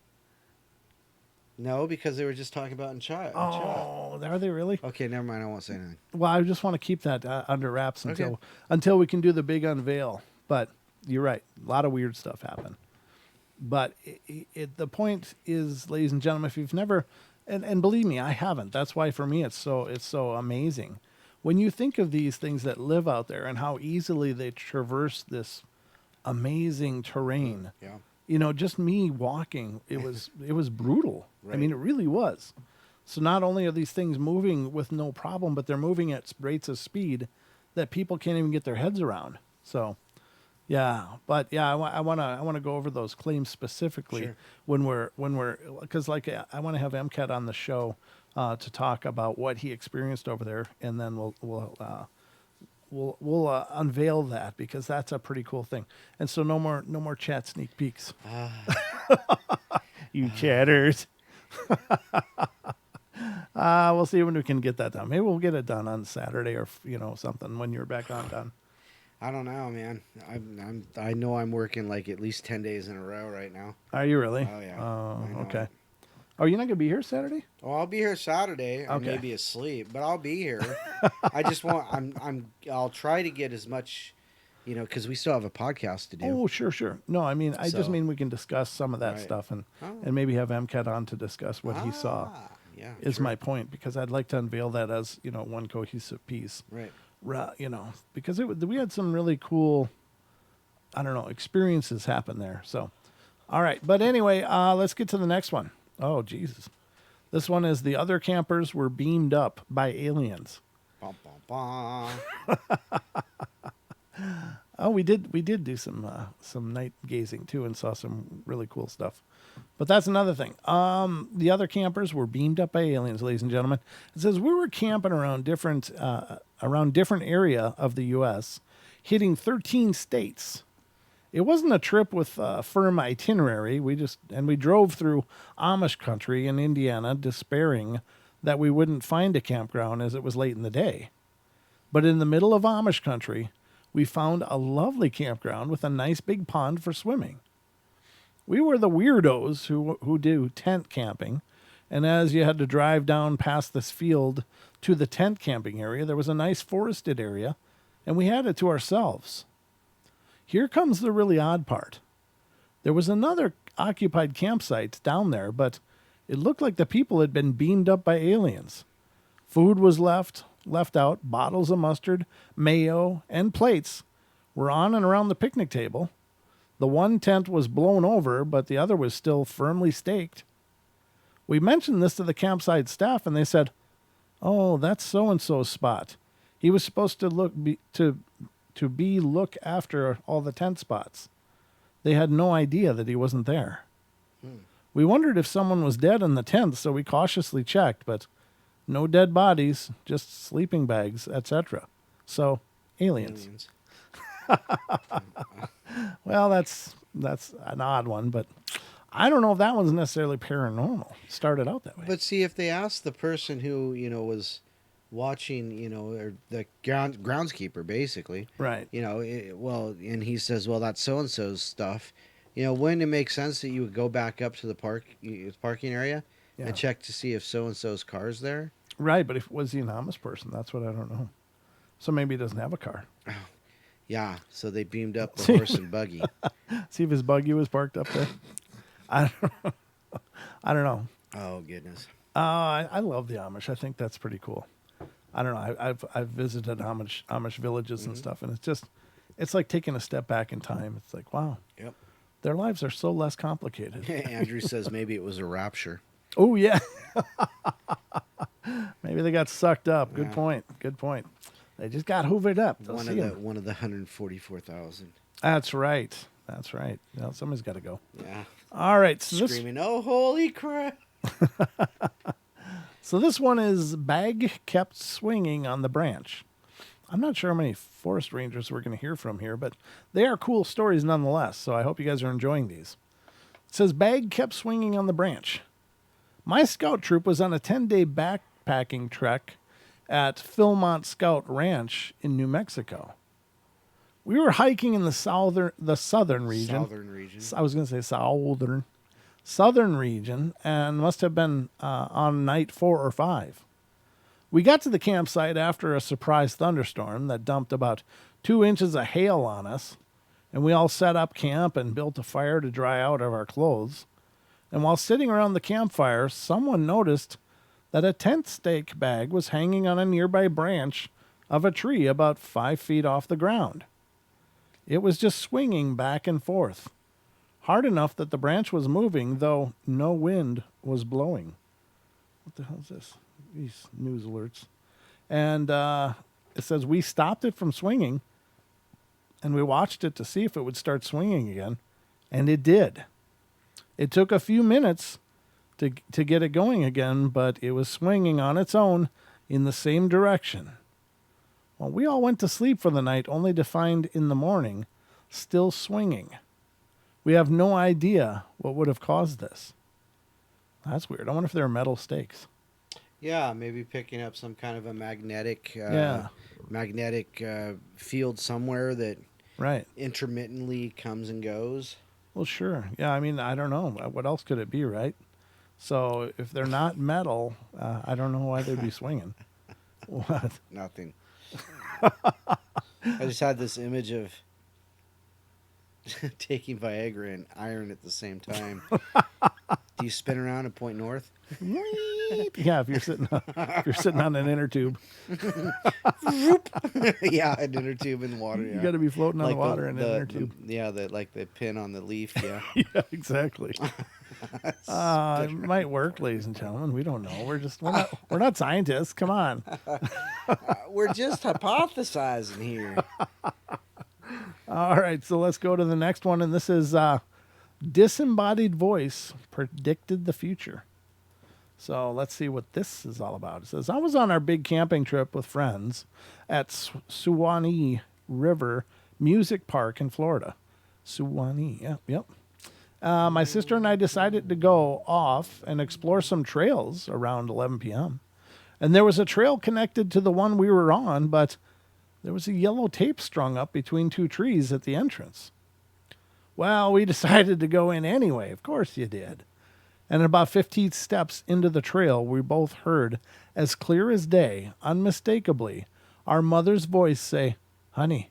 No, because they were just talking about in chat. Oh, are they really? Okay, never mind. I won't say anything. Well, I just want to keep that under wraps until we can do the big unveil. But you're right. A lot of weird stuff happened. But the point is, ladies and gentlemen, if you've never, and believe me, I haven't. That's why for me it's so amazing. When you think of these things that live out there and how easily they traverse this amazing terrain, you know, just me walking, it was brutal. I mean, it really was. So not only are these things moving with no problem, but they're moving at rates of speed that people can't even get their heads around. So. Yeah, but yeah, I want to go over those claims specifically when we're because like I want to have MCAT on the show to talk about what he experienced over there, and then we'll unveil that, because that's a pretty cool thing. And so no more chat sneak peeks. You chatters. We'll see when we can get that done. Maybe we'll get it done on Saturday or something when you're back on done. I don't know, man. I know I'm working like at least 10 days in a row right now. Are you really? Oh yeah. Oh, okay. Oh, you're not gonna be here Saturday? Oh, I'll be here Saturday. I may be asleep, but I'll be here. I just want. I'll try to get as much, because we still have a podcast to do. Oh, sure. No, I mean, I just mean we can discuss some of that stuff and maybe have MCAT on to discuss what he saw. Yeah, is my point, because I'd like to unveil that as one cohesive piece. Right. Because we had some really cool, I don't know, experiences happen there. So, All right, but anyway, let's get to the next one. Oh Jesus, this one is the other campers were beamed up by aliens. Bum, bum, bum. Oh, we did do some night gazing too and saw some really cool stuff. But that's another thing. The other campers were beamed up by aliens, ladies and gentlemen. It says we were camping around different area of the U.S., hitting 13 states. It wasn't a trip with a firm itinerary. We drove through Amish country in Indiana, despairing that we wouldn't find a campground as it was late in the day. But in the middle of Amish country, we found a lovely campground with a nice big pond for swimming. We were the weirdos who do tent camping, and as you had to drive down past this field to the tent camping area, there was a nice forested area, and we had it to ourselves. Here comes the really odd part. There was another occupied campsite down there, but it looked like the people had been beamed up by aliens. Food was left out, bottles of mustard, mayo, and plates were on and around the picnic table. The one tent was blown over, but the other was still firmly staked. We mentioned this to the campsite staff, and they said, "Oh, that's so and so's spot. He was supposed to look after all the tent spots." They had no idea that he wasn't there. We wondered if someone was dead in the tent, so we cautiously checked, but no dead bodies, just sleeping bags, etc. So, aliens. Well, that's an odd one, but I don't know if that one's necessarily paranormal. It started out that way. But see, if they asked the person who was watching, or the groundskeeper, basically, Right. and he says, "Well, that's so and so's stuff." Wouldn't it make sense that you would go back up to the parking area Yeah. and check to see if so and so's car's there? Right, but if was he an Amish person? That's what I don't know. So maybe he doesn't have a car. Yeah, so they beamed up the horse and buggy. See if his buggy was parked up there. I don't know. Oh goodness. I love the Amish. I think that's pretty cool. I don't know. I've visited Amish villages and stuff, and it's like taking a step back in time. It's like, wow, Yep. their lives are so less complicated. Andrew says maybe it was a rapture. Oh yeah, maybe they got sucked up. Good Yeah. point. Good point. They just got hoovered up. They'll One see of the 'em. 144,000. That's right. That's right. Well, somebody's got to go. Yeah. All right. So Screaming, "Oh, holy crap!" this one is bag kept swinging on the branch. I'm not sure how many forest rangers we're going to hear from here, but they are cool stories nonetheless. So I hope you guys are enjoying these. It says bag kept swinging on the branch. My scout troop was on a 10-day backpacking trek at Philmont Scout Ranch in New Mexico. We were hiking in the southern region. Southern region. I was going to say southern region, and must have been on night 4 or 5. We got to the campsite after a surprise thunderstorm that dumped about 2 inches of hail on us, and we all set up camp and built a fire to dry out of our clothes. And while sitting around the campfire, someone noticed that a tent stake bag was hanging on a nearby branch of a tree about 5 feet off the ground. It was just swinging back and forth, hard enough that the branch was moving, though no wind was blowing. What the hell is this? These news alerts. And it says we stopped it from swinging, and we watched it to see if it would start swinging again, and it did. It took a few minutes to get it going again, but it was swinging on its own in the same direction. Well, we all went to sleep for the night, only to find in the morning still swinging. We have no idea what would have caused this. That's weird. I wonder if there are metal stakes. Yeah, maybe picking up some kind of a magnetic field somewhere that Right. intermittently comes and goes. Well, sure. Yeah, I mean, I don't know. What else could it be, right? So if they're not metal, I don't know why they'd be swinging. What? Nothing. I just had this image of taking Viagra and iron at the same time. Do you spin around and point north? Yeah, if you're sitting on an inner tube, Yeah, an inner tube in the water. you Yeah, got to be floating on the like water in an inner tube. yeah, like the pin on the leaf. Yeah. Yeah, exactly. It might work, ladies and gentlemen. We don't know. We're not scientists. Come on. We're just hypothesizing here. All right, so let's go to the next one, and this is disembodied voice predicted the future. So let's see what this is all about. It says, I was on our big camping trip with friends at Suwannee River Music Park in Florida. Suwannee, yep. My sister and I decided to go off and explore some trails around 11 p.m. And there was a trail connected to the one we were on, but there was a yellow tape strung up between two trees at the entrance. Well, we decided to go in anyway. Of course you did. And about 15 steps into the trail, we both heard, as clear as day, unmistakably, our mother's voice say, Honey,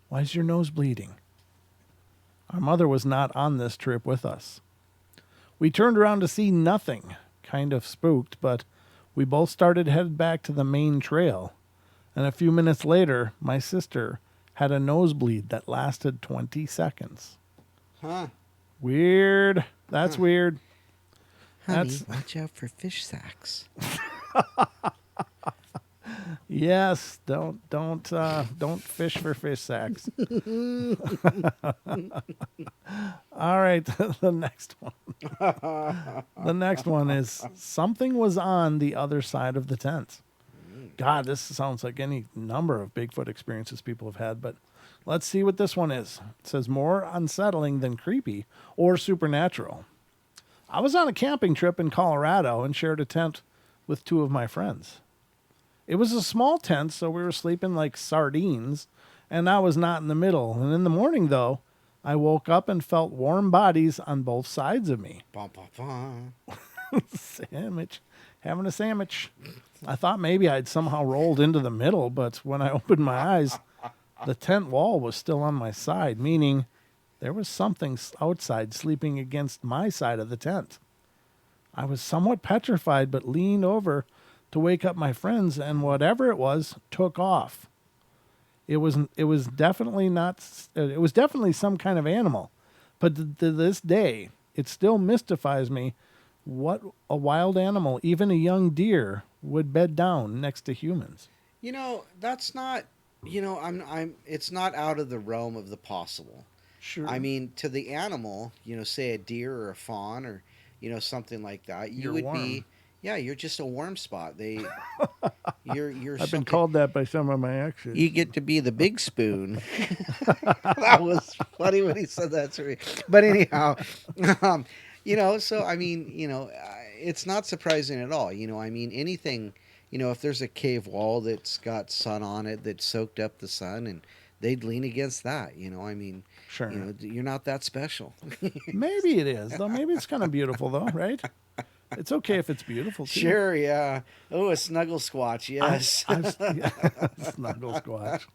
why's your nose bleeding? Our mother was not on this trip with us. We turned around to see nothing, kind of spooked, but we both started headed back to the main trail. And a few minutes later, my sister had a nosebleed that lasted 20 seconds. Huh? Weird. That's weird. Honey, watch out for fish sacks. Yes, don't fish for fish sacks. All right, the next one. The next one is something was on the other side of the tent. God, this sounds like any number of Bigfoot experiences people have had, but let's see what this one is. It says more unsettling than creepy or supernatural. I was on a camping trip in Colorado and shared a tent with two of my friends. It was a small tent, so we were sleeping like sardines, and I was not in the middle. And in the morning, though, I woke up and felt warm bodies on both sides of me. Bum, bum, bum. Sandwich. Having a sandwich. I thought maybe I'd somehow rolled into the middle, but when I opened my eyes, the tent wall was still on my side, meaning there was something outside sleeping against my side of the tent. I was somewhat petrified, but leaned over to wake up my friends, and whatever it was took off. It was definitely some kind of animal, but to this day, it still mystifies me what a wild animal, even a young deer, would bed down next to humans. You know, that's not. You know, It's not out of the realm of the possible. Sure. I mean, to the animal, you know, say a deer or a fawn or, you know, something like that, you You're would warm. be, yeah, you're just a warm spot. You're. I've been called that by some of my exes. You get to be the big spoon. That was funny when he said that to me. But anyhow, you know, so I mean, you know, it's not surprising at all. You know, I mean, anything, you know, if there's a cave wall that's got sun on it that soaked up the sun, and they'd lean against that. You know, I mean, Sure. you know, you're not that special. Maybe it is, though. Maybe it's kind of beautiful, though, right? It's okay if it's beautiful, too. Sure, yeah. Oh, a snuggle squatch, yes. Snuggle squatch.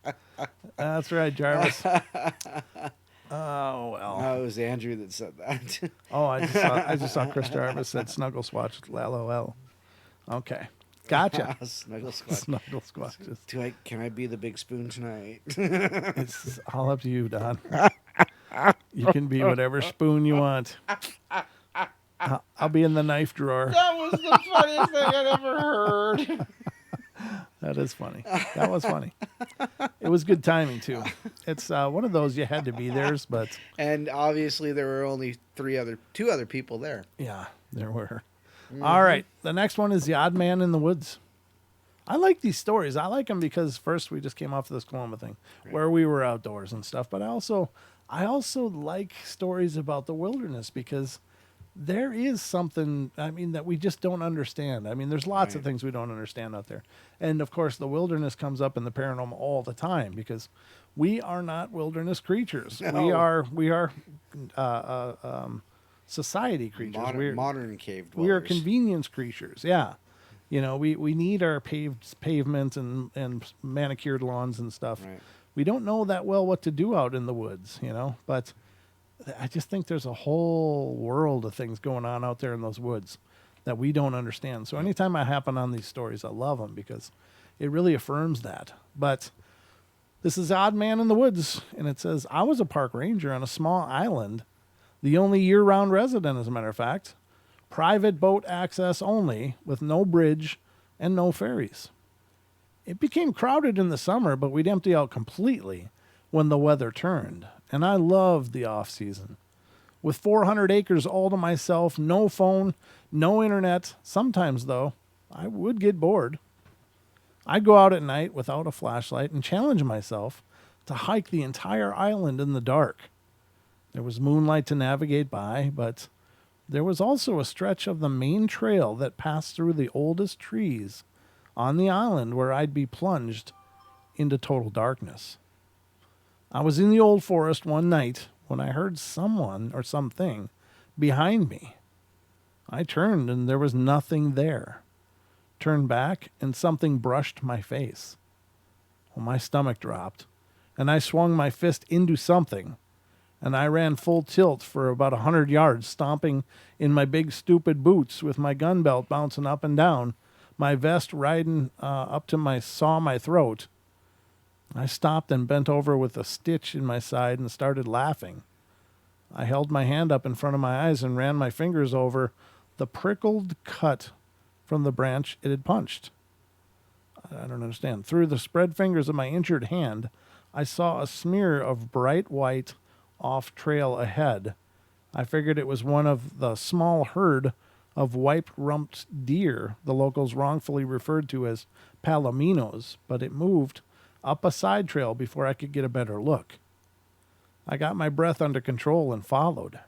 That's right, Jarvis. Oh, well. No, it was Andrew that said that. Oh, I just saw Chris Jarvis said snuggle squatch. LOL. Okay. Gotcha. Snuggle squatch. Snuggle squatches. Can I be the big spoon tonight? It's all up to you, Don. You can be whatever spoon you want. I'll be in the knife drawer. That was the funniest thing I'd ever heard. That is funny. That was funny. It was good timing, too. It's one of those you had to be theirs, but... And obviously there were only two other people there. Yeah, there were. Mm-hmm. All right. The next one is The Odd Man in the Woods. I like these stories. I like them because first we just came off of this Coloma thing where we were outdoors and stuff. But I also like stories about the wilderness because there is something, I mean, that we just don't understand. I mean, there's lots of things we don't understand out there. And of course, the wilderness comes up in the paranormal all the time because we are not wilderness creatures. No. We are society creatures. Modern cave dwellers. We are convenience creatures. Yeah. You know, we need our pavements and manicured lawns and stuff. Right. We don't know that well what to do out in the woods, you know, but I just think there's a whole world of things going on out there in those woods that we don't understand. So anytime I happen on these stories, I love them because it really affirms that. But this is Odd Man in the Woods, and it says, I was a park ranger on a small island, the only year-round resident, as a matter of fact. Private boat access only, with no bridge and no ferries. It became crowded in the summer, but we'd empty out completely when the weather turned. And I loved the off-season. With 400 acres all to myself, no phone, no internet. Sometimes, though, I would get bored. I'd go out at night without a flashlight and challenge myself to hike the entire island in the dark. There was moonlight to navigate by, but there was also a stretch of the main trail that passed through the oldest trees on the island where I'd be plunged into total darkness. I was in the old forest one night when I heard someone or something behind me. I turned and there was nothing there. Turned back and something brushed my face. Well, my stomach dropped and I swung my fist into something, and I ran full tilt for about 100 yards, stomping in my big stupid boots with my gun belt bouncing up and down, my vest riding up to my throat. I stopped and bent over with a stitch in my side and started laughing. I held my hand up in front of my eyes and ran my fingers over the prickled cut from the branch it had punched. I don't understand. Through the spread fingers of my injured hand, I saw a smear of bright white off trail ahead. I figured it was one of the small herd of white-rumped deer the locals wrongfully referred to as palominos, but it moved up a side trail before I could get a better look. I got my breath under control and followed.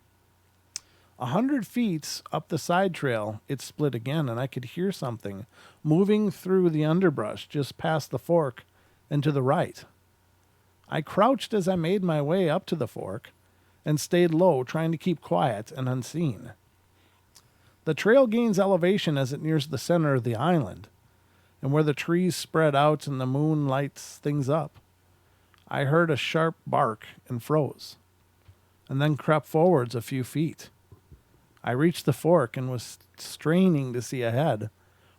100 feet up the side trail, it split again, and I could hear something moving through the underbrush just past the fork and to the right. I crouched as I made my way up to the fork and stayed low, trying to keep quiet and unseen. The trail gains elevation as it nears the center of the island, and where the trees spread out and the moon lights things up. I heard a sharp bark and froze, and then crept forwards a few feet. I reached the fork and was straining to see ahead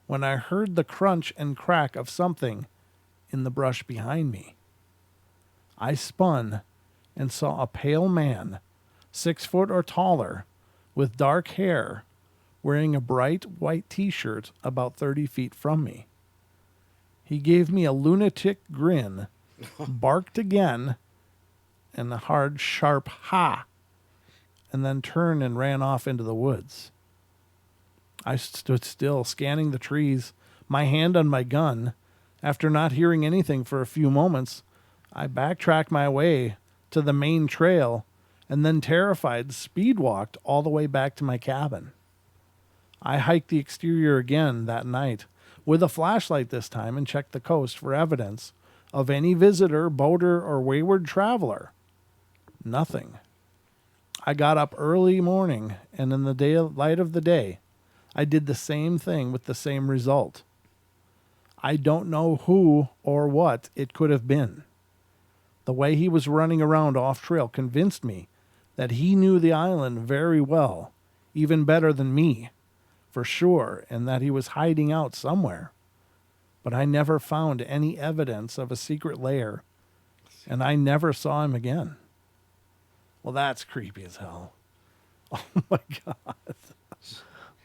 when I heard the crunch and crack of something in the brush behind me. I spun and saw a pale man, 6 foot or taller, with dark hair, wearing a bright white t-shirt about 30 feet from me. He gave me a lunatic grin, barked again, and a hard, sharp ha, and then turned and ran off into the woods. I stood still, scanning the trees, my hand on my gun. After not hearing anything for a few moments, I backtracked my way to the main trail and then, terrified, speed-walked all the way back to my cabin. I hiked the exterior again that night, with a flashlight this time, and checked the coast for evidence of any visitor, boater, or wayward traveler. Nothing. I got up early morning, and in the light of the day, I did the same thing with the same result. I don't know who or what it could have been. The way he was running around off-trail convinced me that he knew the island very well, even better than me, for sure, and that he was hiding out somewhere. But I never found any evidence of a secret lair, and I never saw him again. Well, that's creepy as hell. Oh my God.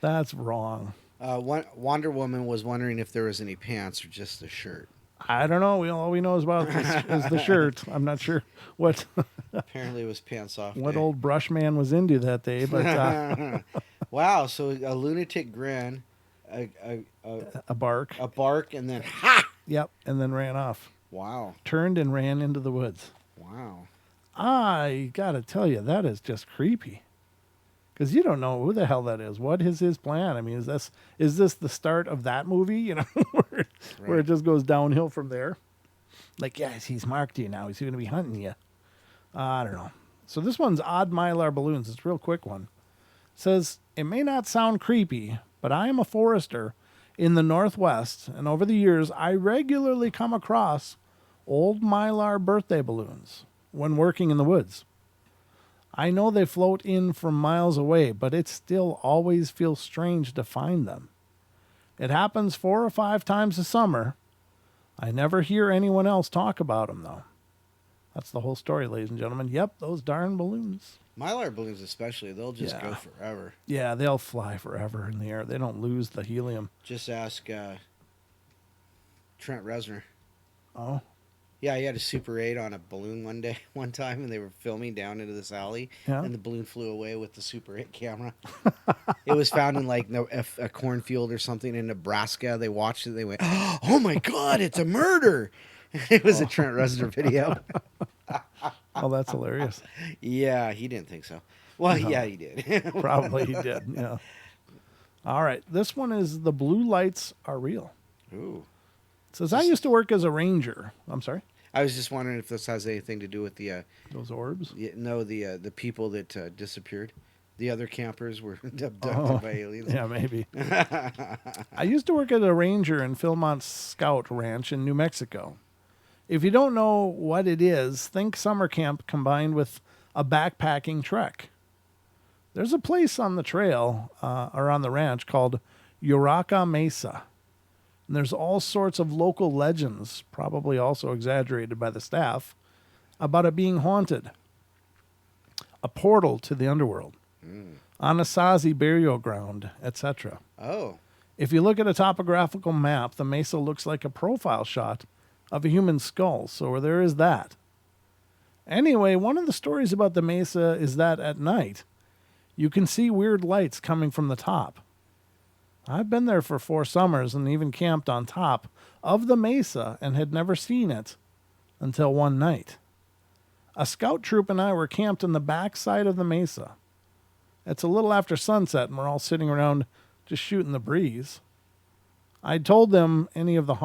That's wrong. Wonder Woman was wondering if there was any pants or just a shirt. I don't know. All we know is about is the shirt. I'm not sure what Apparently it was pants off. what day. old brush man was into that day, but Wow, so a lunatic grin, a bark. a bark, and then ha! Yep, and then ran off. Wow. Turned and ran into the woods. Wow. I gotta tell you, that is just creepy. Because you don't know who the hell that is. What is his plan? I mean, is this the start of that movie? You know, where it just goes downhill from there? Like, yes, he's marked you now. He's going to be hunting you. I don't know. So this one's Odd Mylar Balloons. It's a real quick one. It says, it may not sound creepy, but I am a forester in the Northwest, and over the years, I regularly come across old Mylar birthday balloons when working in the woods. I know they float in from miles away, but it still always feels strange to find them. It happens 4 or 5 times a summer. I never hear anyone else talk about them, though. That's the whole story, ladies and gentlemen. Yep, those darn balloons. Mylar balloons especially, they'll just Yeah. go forever. Yeah, they'll fly forever in the air. They don't lose the helium. Just ask Trent Reznor. Oh, Yeah, he had a Super 8 on a balloon one time, and they were filming down into this alley, yeah. and the balloon flew away with the Super 8 camera. It was found in like a cornfield or something in Nebraska. They watched it. They went, "Oh my God, it's a murder!" It was a Trent Reznor video. Oh, that's hilarious. Yeah, he didn't think so. Well, No. yeah, he did. Probably he did. Yeah. All right. This one is the blue lights are real. Ooh. It says, I used to work as a ranger. I'm sorry? I was just wondering if this has anything to do with the Those orbs? the people that disappeared. The other campers were abducted by aliens. Yeah, maybe. I used to work as a ranger in Philmont Scout Ranch in New Mexico. If you don't know what it is, think summer camp combined with a backpacking trek. There's a place on the trail or on the ranch called Uraca Mesa. And there's all sorts of local legends, probably also exaggerated by the staff, about it being haunted. A portal to the underworld. Anasazi burial ground, etc. Oh. If you look at a topographical map, the mesa looks like a profile shot of a human skull, so there is that. Anyway, one of the stories about the mesa is that at night, you can see weird lights coming from the top. I've been there for 4 summers and even camped on top of the mesa and had never seen it until one night. A scout troop and I were camped on the back side of the mesa. It's a little after sunset and we're all sitting around just shooting the breeze. I hadn't told them any of the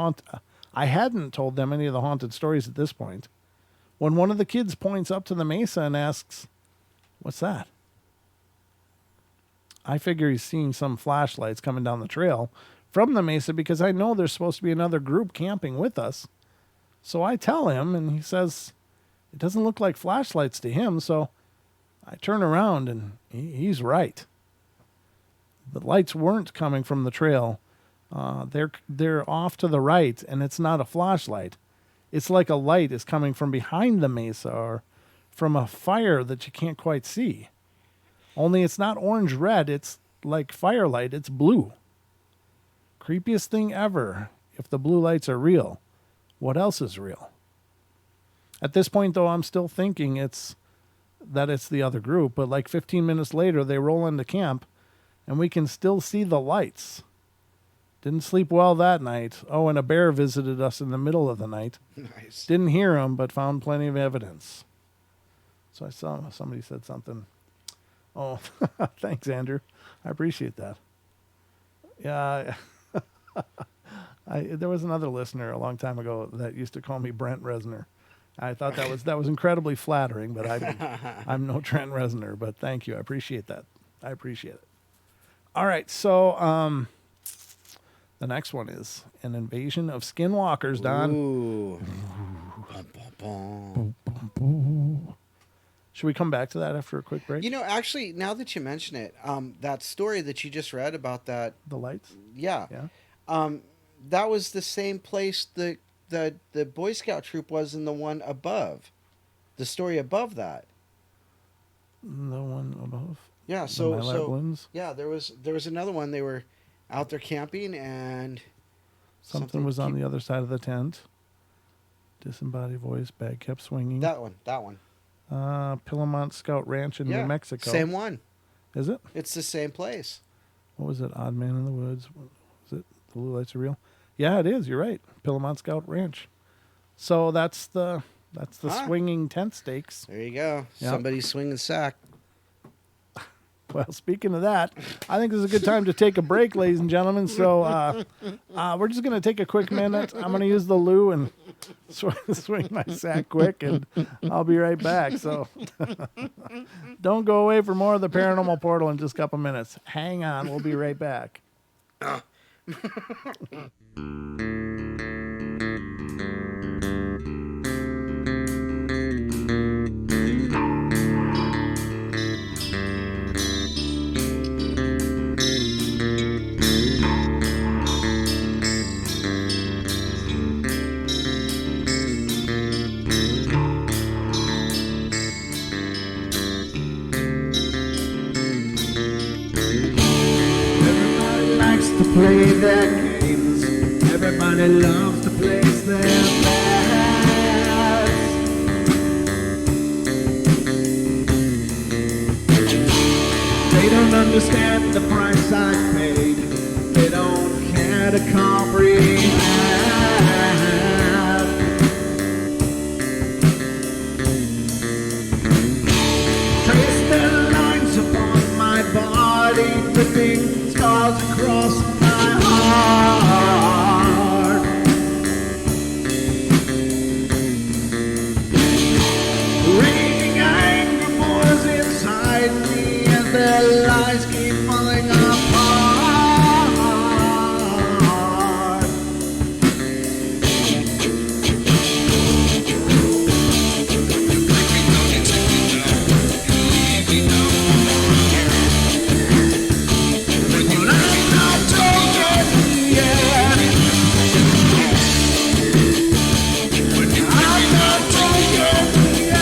haunted stories at this point, when one of the kids points up to the mesa and asks, "What's that?" I figure he's seeing some flashlights coming down the trail from the mesa because I know there's supposed to be another group camping with us. So I tell him, and he says it doesn't look like flashlights to him, so I turn around and he's right. The lights weren't coming from the trail. They're off to the right, and it's not a flashlight. It's like a light is coming from behind the mesa or from a fire that you can't quite see. Only it's not orange-red. It's like firelight. It's blue. Creepiest thing ever. If the blue lights are real, what else is real? At this point, though, I'm still thinking it's the other group, but like 15 minutes later, they roll into camp, and we can still see the lights. Didn't sleep well that night. Oh, and a bear visited us in the middle of the night. Nice. Didn't hear him, but found plenty of evidence. So I saw somebody said something. Oh, thanks, Andrew. I appreciate that. Yeah, there was another listener a long time ago that used to call me Brent Reznor. I thought that was incredibly flattering, but I'm no Trent Reznor. But thank you, I appreciate that. I appreciate it. All right, so the next one is an invasion of skinwalkers, Don. Ooh. Bum, bum, bum. Should we come back to that after a quick break? You know, actually, now that you mention it, that story that you just read about that, The lights? yeah, that was the same place the Boy Scout troop was in the one above, the story above that. The one above? Yeah, The so Mylar balloons? yeah, there was another one. They were out there camping and Something was on the other side of the tent. Disembodied voice, bag kept swinging. That one. Pillamont Scout Ranch in New Mexico. Same one. Is it? It's the same place. What was it? Odd Man in the Woods. Was it The Blue Lights Are Real? Yeah, it is. You're right. Pillamont Scout Ranch. So that's the swinging tent stakes. There you go. Yep. Somebody's swinging sack. Well, speaking of that, I think this is a good time to take a break, ladies and gentlemen. So we're just going to take a quick minute. I'm going to use the loo and swing my sack quick, and I'll be right back. So don't go away for more of the Paranormal Portal in just a couple minutes. Hang on. We'll be right back. to play their games. Everybody loves to place their bets. They don't understand the price I paid. They don't care to comprehend. Trace their lines upon my body, dripping scars across my heart. Raging anger boils inside me as their lies keep falling apart. But I'm not broken yet. I'm not broken yet. I'm not broken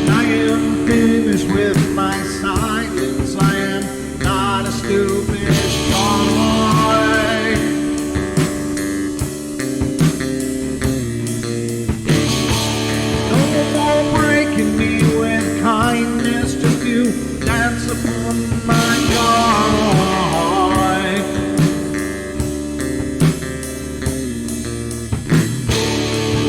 I am finished with my silence. I am not a stupid boy. No more breaking me with kindness. Just you dance upon my joy.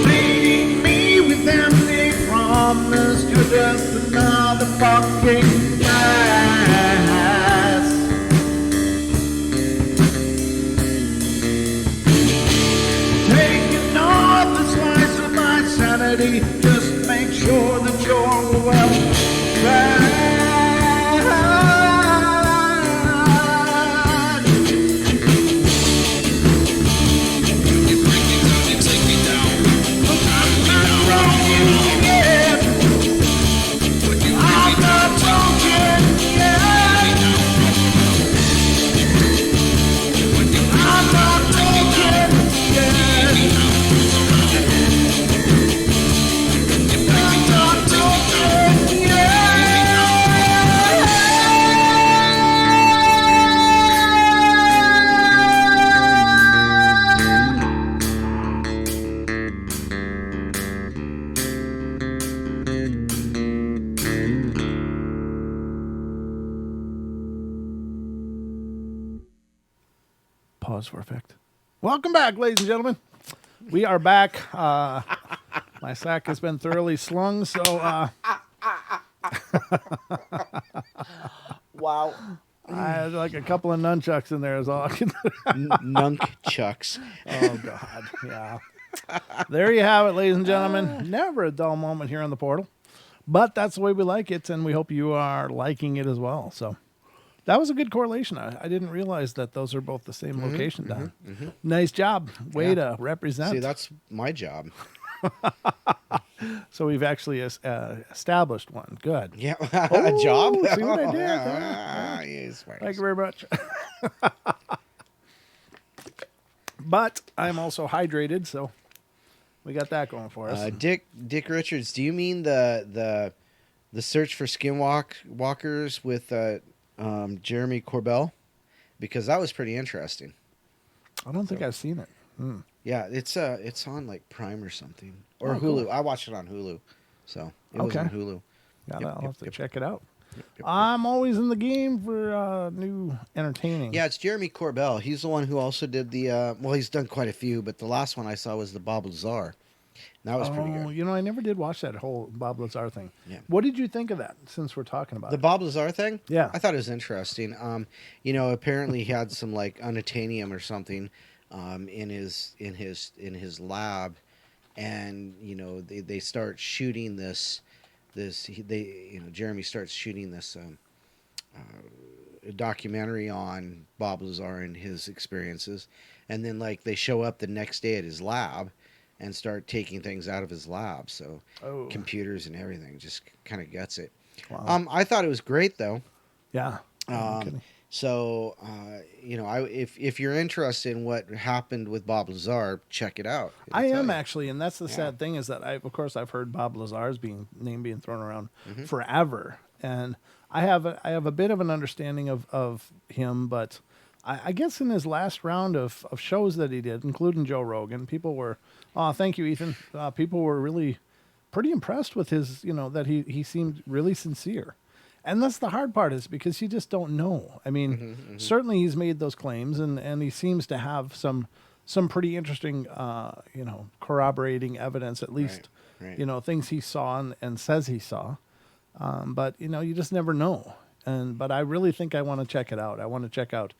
Leading me with empty promise. You're just another fucking mess. Taking off the slice of my sanity. Just make sure that you're well fed. I'm not broken yet. I'm not broken yet. I'm not broken yet. I'm not broken Pause for effect. Welcome back, ladies and gentlemen. We are back. My sack has been thoroughly slung, so Wow. I had like a couple of nunchucks in there is all I can. Nunchucks. Oh God, yeah. There you have it, ladies and gentlemen. Never a dull moment here on the portal, but that's the way we like it, and we hope you are liking it as well. So that was a good correlation. I didn't realize that those are both the same location, Don. Nice job. Way to represent. See, that's my job. So we've actually established one. Good. Yeah, a job. See what I did? Yes, Thank you very much. But I'm also hydrated, so we got that going for us. Dick Richards, do you mean the search for skinwalkers with Jeremy Corbell? Because that was pretty interesting. I don't think I've seen it. Yeah, it's on like Prime or something, or Oh, Hulu. cool. I watched it on Hulu, so it was Okay. on Hulu. I'll have to yep. check it out. Yep. I'm always in the game for new entertaining. Yeah, it's Jeremy Corbell. He's the one who also did the. Well, he's done quite a few, but the last one I saw was the Bob Lazar. That was pretty good. You know, I never did watch that whole Bob Lazar thing. Yeah. What did you think of that? Since we're talking about The it? Bob Lazar thing? Yeah. I thought it was interesting. You know, apparently he had some like unobtainium or something in his lab, and you know they start shooting this Jeremy starts shooting this documentary on Bob Lazar and his experiences, and then like they show up the next day at his lab and start taking things out of his lab, so Oh, computers and everything, just kind of guts it. wow. I thought it was great though. Yeah. No Um, kidding. so if you're interested in what happened with Bob Lazar, check it out. It'll I tell am you. actually, and that's the Yeah. sad thing is that of course, I've heard Bob Lazar's name being thrown around Hmm. forever, and I have a bit of an understanding of him, but I guess in his last round of shows that he did, including Joe Rogan, people were, oh, thank you, Ethan. People were really pretty impressed with his, that he seemed really sincere. And that's the hard part is because you just don't know. I mean, Hmm. Hmm. certainly he's made those claims and he seems to have some pretty interesting, corroborating evidence, at least, Right. Right. things he saw and says he saw. But, you just never know. But I really think I want to check it out. I want to check out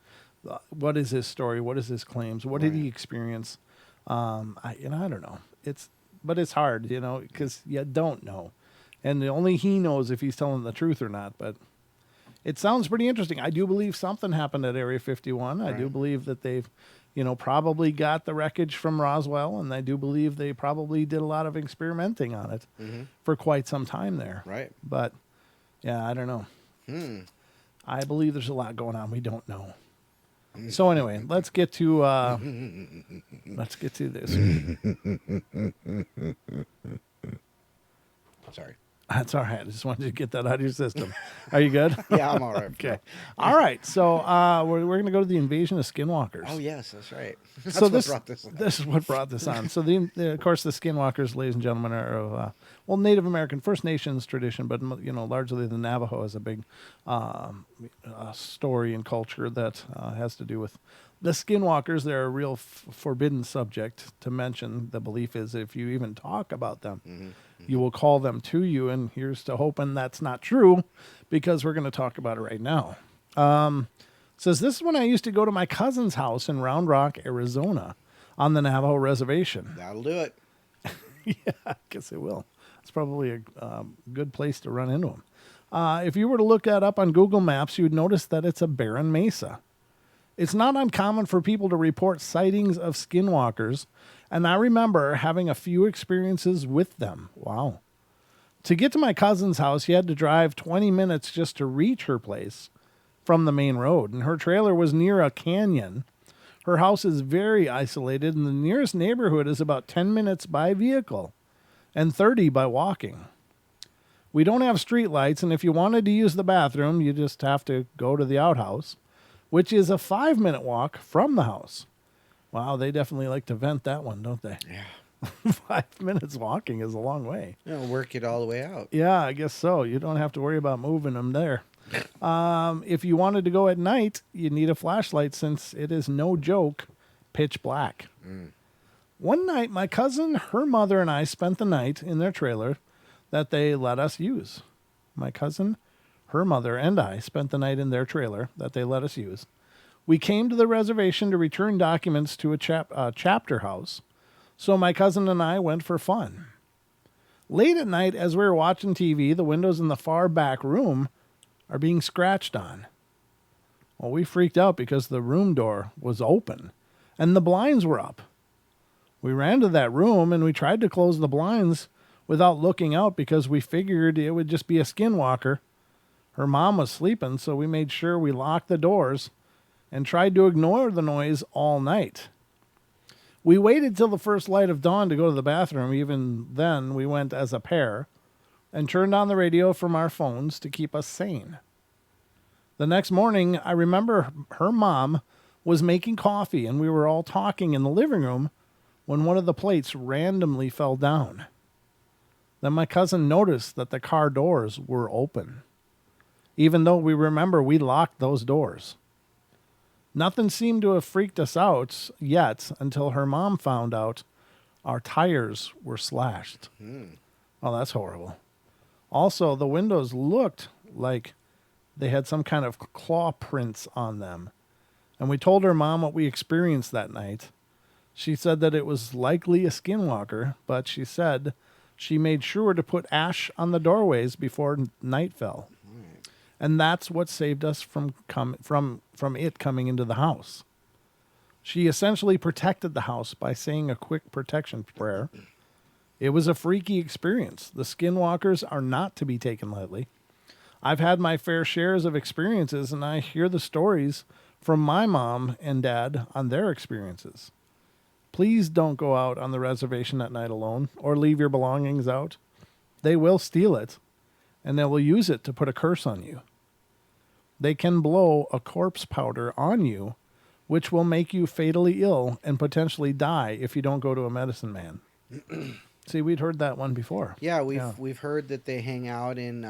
what is his story? What is his claims? What did Right. he experience? I don't know. But it's hard, because you don't know. And only he knows if he's telling the truth or not. But it sounds pretty interesting. I do believe something happened at Area 51. I do Right. believe that they've, probably got the wreckage from Roswell, and I do believe they probably did a lot of experimenting on it Hmm. for quite some time there. Right. But yeah, I don't know. Hmm. I believe there's a lot going on we don't know. So anyway, let's get to this. Sorry. That's all right. I just wanted to get that out of your system. Are you good? Yeah, I'm all right. Okay. All right. So we're going to go to the invasion of skinwalkers. Oh yes, that's right. That's So what brought this. this is what brought this on. So of course the skinwalkers, ladies and gentlemen, are Native American First Nations tradition, but largely the Navajo has a big story and culture that has to do with the skinwalkers. They're a real forbidden subject to mention. The belief is if you even talk about them, Hmm. you will call them to you, and here's to hoping that's not true, because we're going to talk about it right now. Says this is when I used to go to my cousin's house in Round Rock, Arizona, on the Navajo reservation. That'll do it. Yeah, I guess it will. It's probably a good place to run into them. If you were to look that up on Google Maps, you would notice that it's a barren mesa. It's not uncommon for people to report sightings of skinwalkers, and I remember having a few experiences with them. Wow. To get to my cousin's house, you had to drive 20 minutes just to reach her place from the main road, and her trailer was near a canyon. Her house is very isolated, and the nearest neighborhood is about 10 minutes by vehicle and 30 by walking. We don't have street lights, and if you wanted to use the bathroom, you just have to go to the outhouse, which is a 5-minute walk from the house. Wow, they definitely like to vent that one, don't they? Yeah. 5 minutes walking is a long way. Work it all the way out. Yeah, I guess so. You don't have to worry about moving them there. If you wanted to go at night, you need a flashlight since it is no joke, pitch black. Mm. One night, my cousin, her mother, and I spent the night in their trailer that they let us use. My cousin, her mother, and I spent the night in their trailer that they let us use. We came to the reservation to return documents to a chapter house, so my cousin and I went for fun. Late at night, as we were watching TV, the windows in the far back room are being scratched on. Well, we freaked out because the room door was open and the blinds were up. We ran to that room and we tried to close the blinds without looking out because we figured it would just be a skinwalker. Her mom was sleeping, so we made sure we locked the doors and tried to ignore the noise all night. We waited till the first light of dawn to go to the bathroom. Even then, we went as a pair and turned on the radio from our phones to keep us sane. The next morning, I remember her mom was making coffee and we were all talking in the living room when one of the plates randomly fell down. Then my cousin noticed that the car doors were open, even though we remember we locked those doors. Nothing seemed to have freaked us out yet until her mom found out our tires were slashed. Mm. Oh, that's horrible. Also, the windows looked like they had some kind of claw prints on them. And we told her mom what we experienced that night. She said that it was likely a skinwalker, but she said She made sure to put ash on the doorways before night fell. And that's what saved us from it coming into the house. She essentially protected the house by saying a quick protection prayer. It was a freaky experience. The skinwalkers are not to be taken lightly. I've had my fair shares of experiences, and I hear the stories from my mom and dad on their experiences. Please don't go out on the reservation at night alone or leave your belongings out. They will steal it, and they will use it to put a curse on you. They can blow a corpse powder on you, which will make you fatally ill and potentially die if you don't go to a medicine man. See, we'd heard that one before. Yeah, we've heard that they hang out in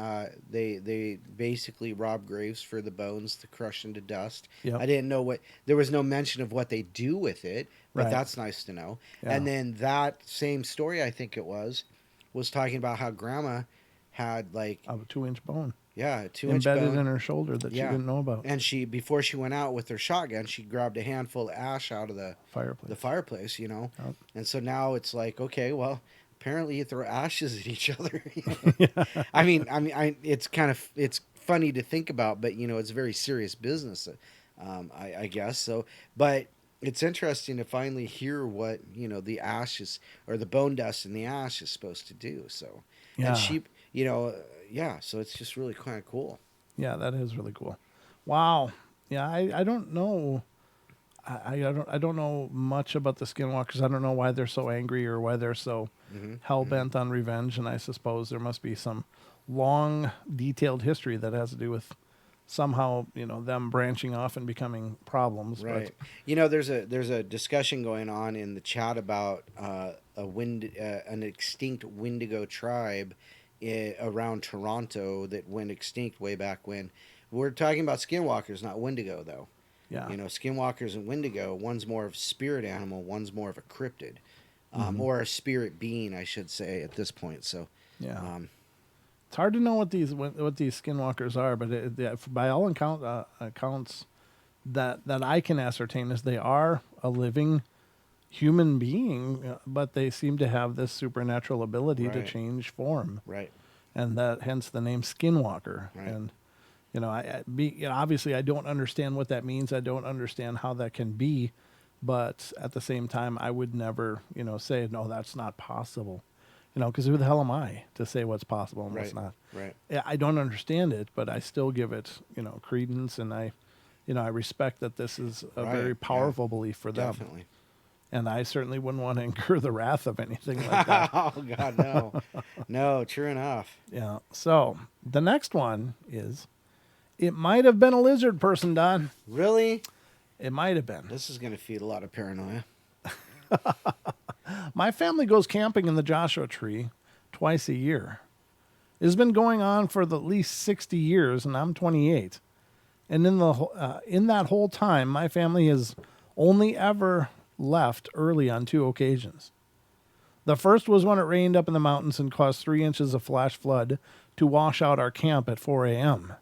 they basically rob graves for the bones to crush into dust. Yep. I didn't know there was no mention of what they do with it, but Right. that's nice to know. Yeah. And then that same story, I think it was talking about how grandma had like Of a 2-inch bone a 2-inch embedded bone. in her shoulder that she didn't know about. And she, before she went out with her shotgun, she grabbed a handful of ash out of the Fireplace. Yep. Yep. And so now it's like, okay, well, apparently you throw ashes at each other. Yeah. I mean, it's it's funny to think about, but it's very serious business, I guess. So, but it's interesting to finally hear what the ashes or the bone dust and the ash is supposed to do. So, Yeah. and sheep, so it's just really kind of cool. Yeah, that is really cool. Wow. Yeah, I don't know. I don't know much about the skinwalkers. I don't know why they're so angry or why they're so hell bent on revenge. And I suppose there must be some long, detailed history that has to do with somehow them branching off and becoming problems. Right. There's a discussion going on in the chat about an extinct Wendigo tribe around Toronto that went extinct way back when. We're talking about skinwalkers, not Wendigo, though. Yeah. Skinwalkers and Wendigo, one's more of a spirit animal, one's more of a cryptid, or a spirit being, I should say, at this point. So, yeah. It's hard to know what these skinwalkers are, but by all accounts that I can ascertain is they are a living human being, but they seem to have this supernatural ability to Right. change form, right. and that hence the name Skinwalker. Right. And obviously I don't understand what that means. I don't understand how that can be, but at the same time, I would never say no, that's not possible. Because who the hell am I to say what's possible and what's not? Right. Yeah, I don't understand it, but I still give it, credence, and I respect that this is a Right, very yeah. powerful belief for them. Definitely. And I certainly wouldn't want to incur the wrath of anything like that. Oh, God, no. No, true enough. Yeah. So the next one is, it might have been a lizard person, Don. Really? It might have been. This is going to feed a lot of paranoia. My family goes camping in the Joshua Tree twice a year. It has been going on for at least 60 years, and I'm 28. And in that whole time, my family has only ever left early on 2 occasions. The first was when it rained up in the mountains and caused 3 inches of flash flood to wash out our camp at 4 a.m.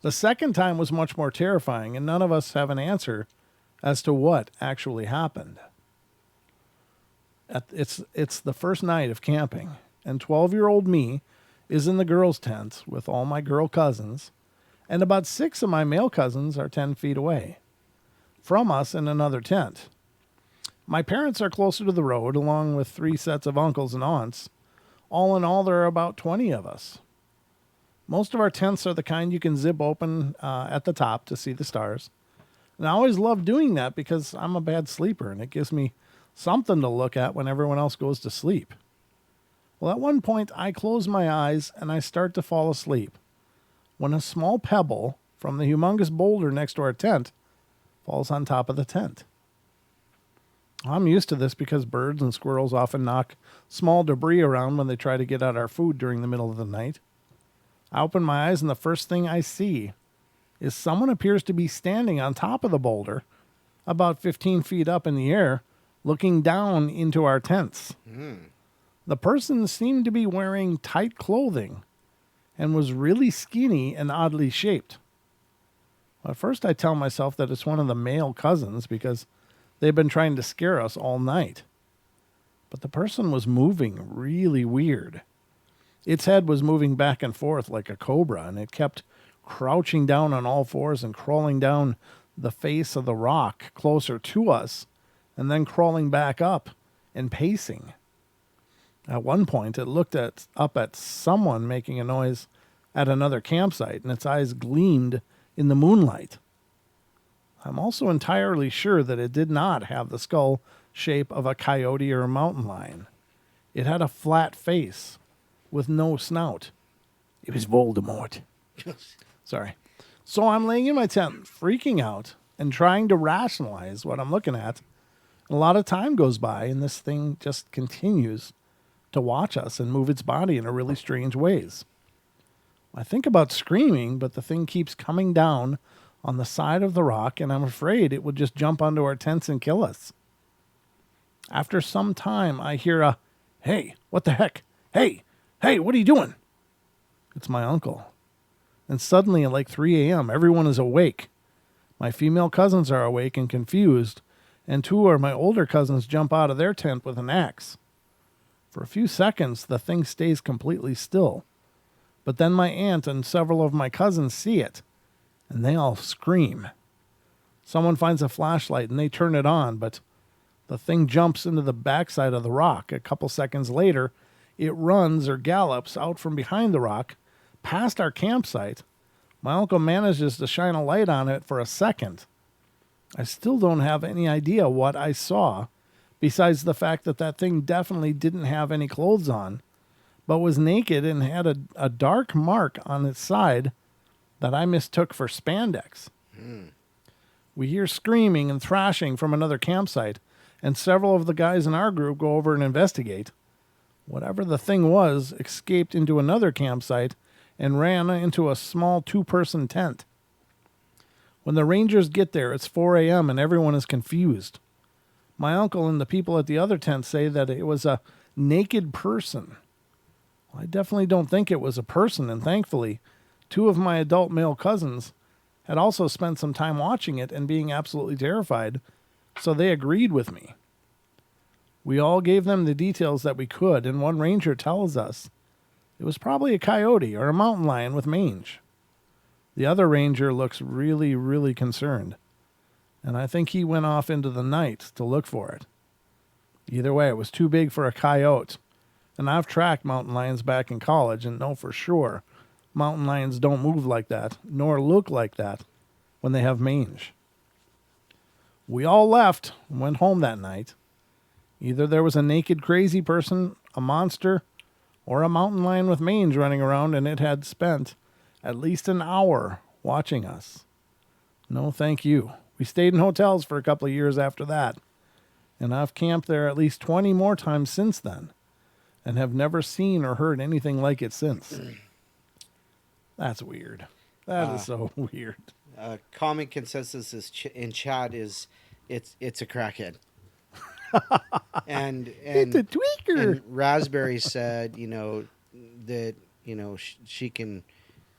The second time was much more terrifying, and none of us have an answer as to what actually happened. It's the first night of camping, and 12-year-old me is in the girls' tent with all my girl cousins, and about 6 of my male cousins are 10 feet away from us in another tent. My parents are closer to the road, along with 3 sets of uncles and aunts. All in all, there are about 20 of us. Most of our tents are the kind you can zip open at the top to see the stars. And I always love doing that because I'm a bad sleeper, and it gives me something to look at when everyone else goes to sleep. Well, at one point, I close my eyes and I start to fall asleep when a small pebble from the humongous boulder next to our tent falls on top of the tent. I'm used to this because birds and squirrels often knock small debris around when they try to get at our food during the middle of the night. I open my eyes and the first thing I see is someone appears to be standing on top of the boulder, about 15 feet up in the air, looking down into our tents. The person seemed to be wearing tight clothing and was really skinny and oddly shaped. At first I tell myself that it's one of the male cousins because they've been trying to scare us all night. but the person was moving really weird. Its head was moving back and forth like a cobra, and it kept crouching down on all fours and crawling down the face of the rock closer to us, and then crawling back up and pacing. At one point, it looked up at someone making a noise at another campsite, and its eyes gleamed in the moonlight. I'm also entirely sure that it did not have the skull shape of a coyote or a mountain lion. It had a flat face with no snout. It was Voldemort. Sorry. So I'm laying in my tent, freaking out and trying to rationalize what I'm looking at. A lot of time goes by, and this thing just continues to watch us and move its body in a really strange ways. I think about screaming, but the thing keeps coming down on the side of the rock, and I'm afraid it would just jump onto our tents and kill us. After some time, I hear a, "Hey, what the heck? Hey, what are you doing?" It's my uncle. And suddenly at like 3 a.m., everyone is awake. My female cousins are awake and confused, and two of my older cousins jump out of their tent with an axe. For a few seconds, the thing stays completely still. But then my aunt and several of my cousins see it, and they all scream. Someone finds a flashlight, and they turn it on, but the thing jumps into the backside of the rock. A couple seconds later, it runs or gallops out from behind the rock, past our campsite. My uncle manages to shine a light on it for a second. I still don't have any idea what I saw, besides the fact that that thing definitely didn't have any clothes on, but was naked and had a dark mark on its side that I mistook for spandex. We hear screaming and thrashing from another campsite, and several of the guys in our group go over and investigate. Whatever the thing was escaped into another campsite and ran into a small 2-person tent. When the rangers get there, it's 4 a.m. and everyone is confused. My uncle and the people at the other tent say that it was a naked person. I definitely don't think it was a person, and thankfully, 2 of my adult male cousins had also spent some time watching it and being absolutely terrified, so they agreed with me. We all gave them the details that we could, and one ranger tells us it was probably a coyote or a mountain lion with mange. The other ranger looks really, really concerned, and I think he went off into the night to look for it. Either way, it was too big for a coyote, and I've tracked mountain lions back in college and know for sure mountain lions don't move like that, nor look like that when they have mange. We all left and went home that night. Either there was a naked crazy person, a monster, or a mountain lion with mange running around, and it had spent at least an hour watching us. No, thank you. We stayed in hotels for a couple of years after that, and I've camped there at least 20 more times since then, and have never seen or heard anything like it since. That's weird. That is so weird. Common consensus is in chat is it's a crackhead. and It's a tweaker. And Raspberry said, that she can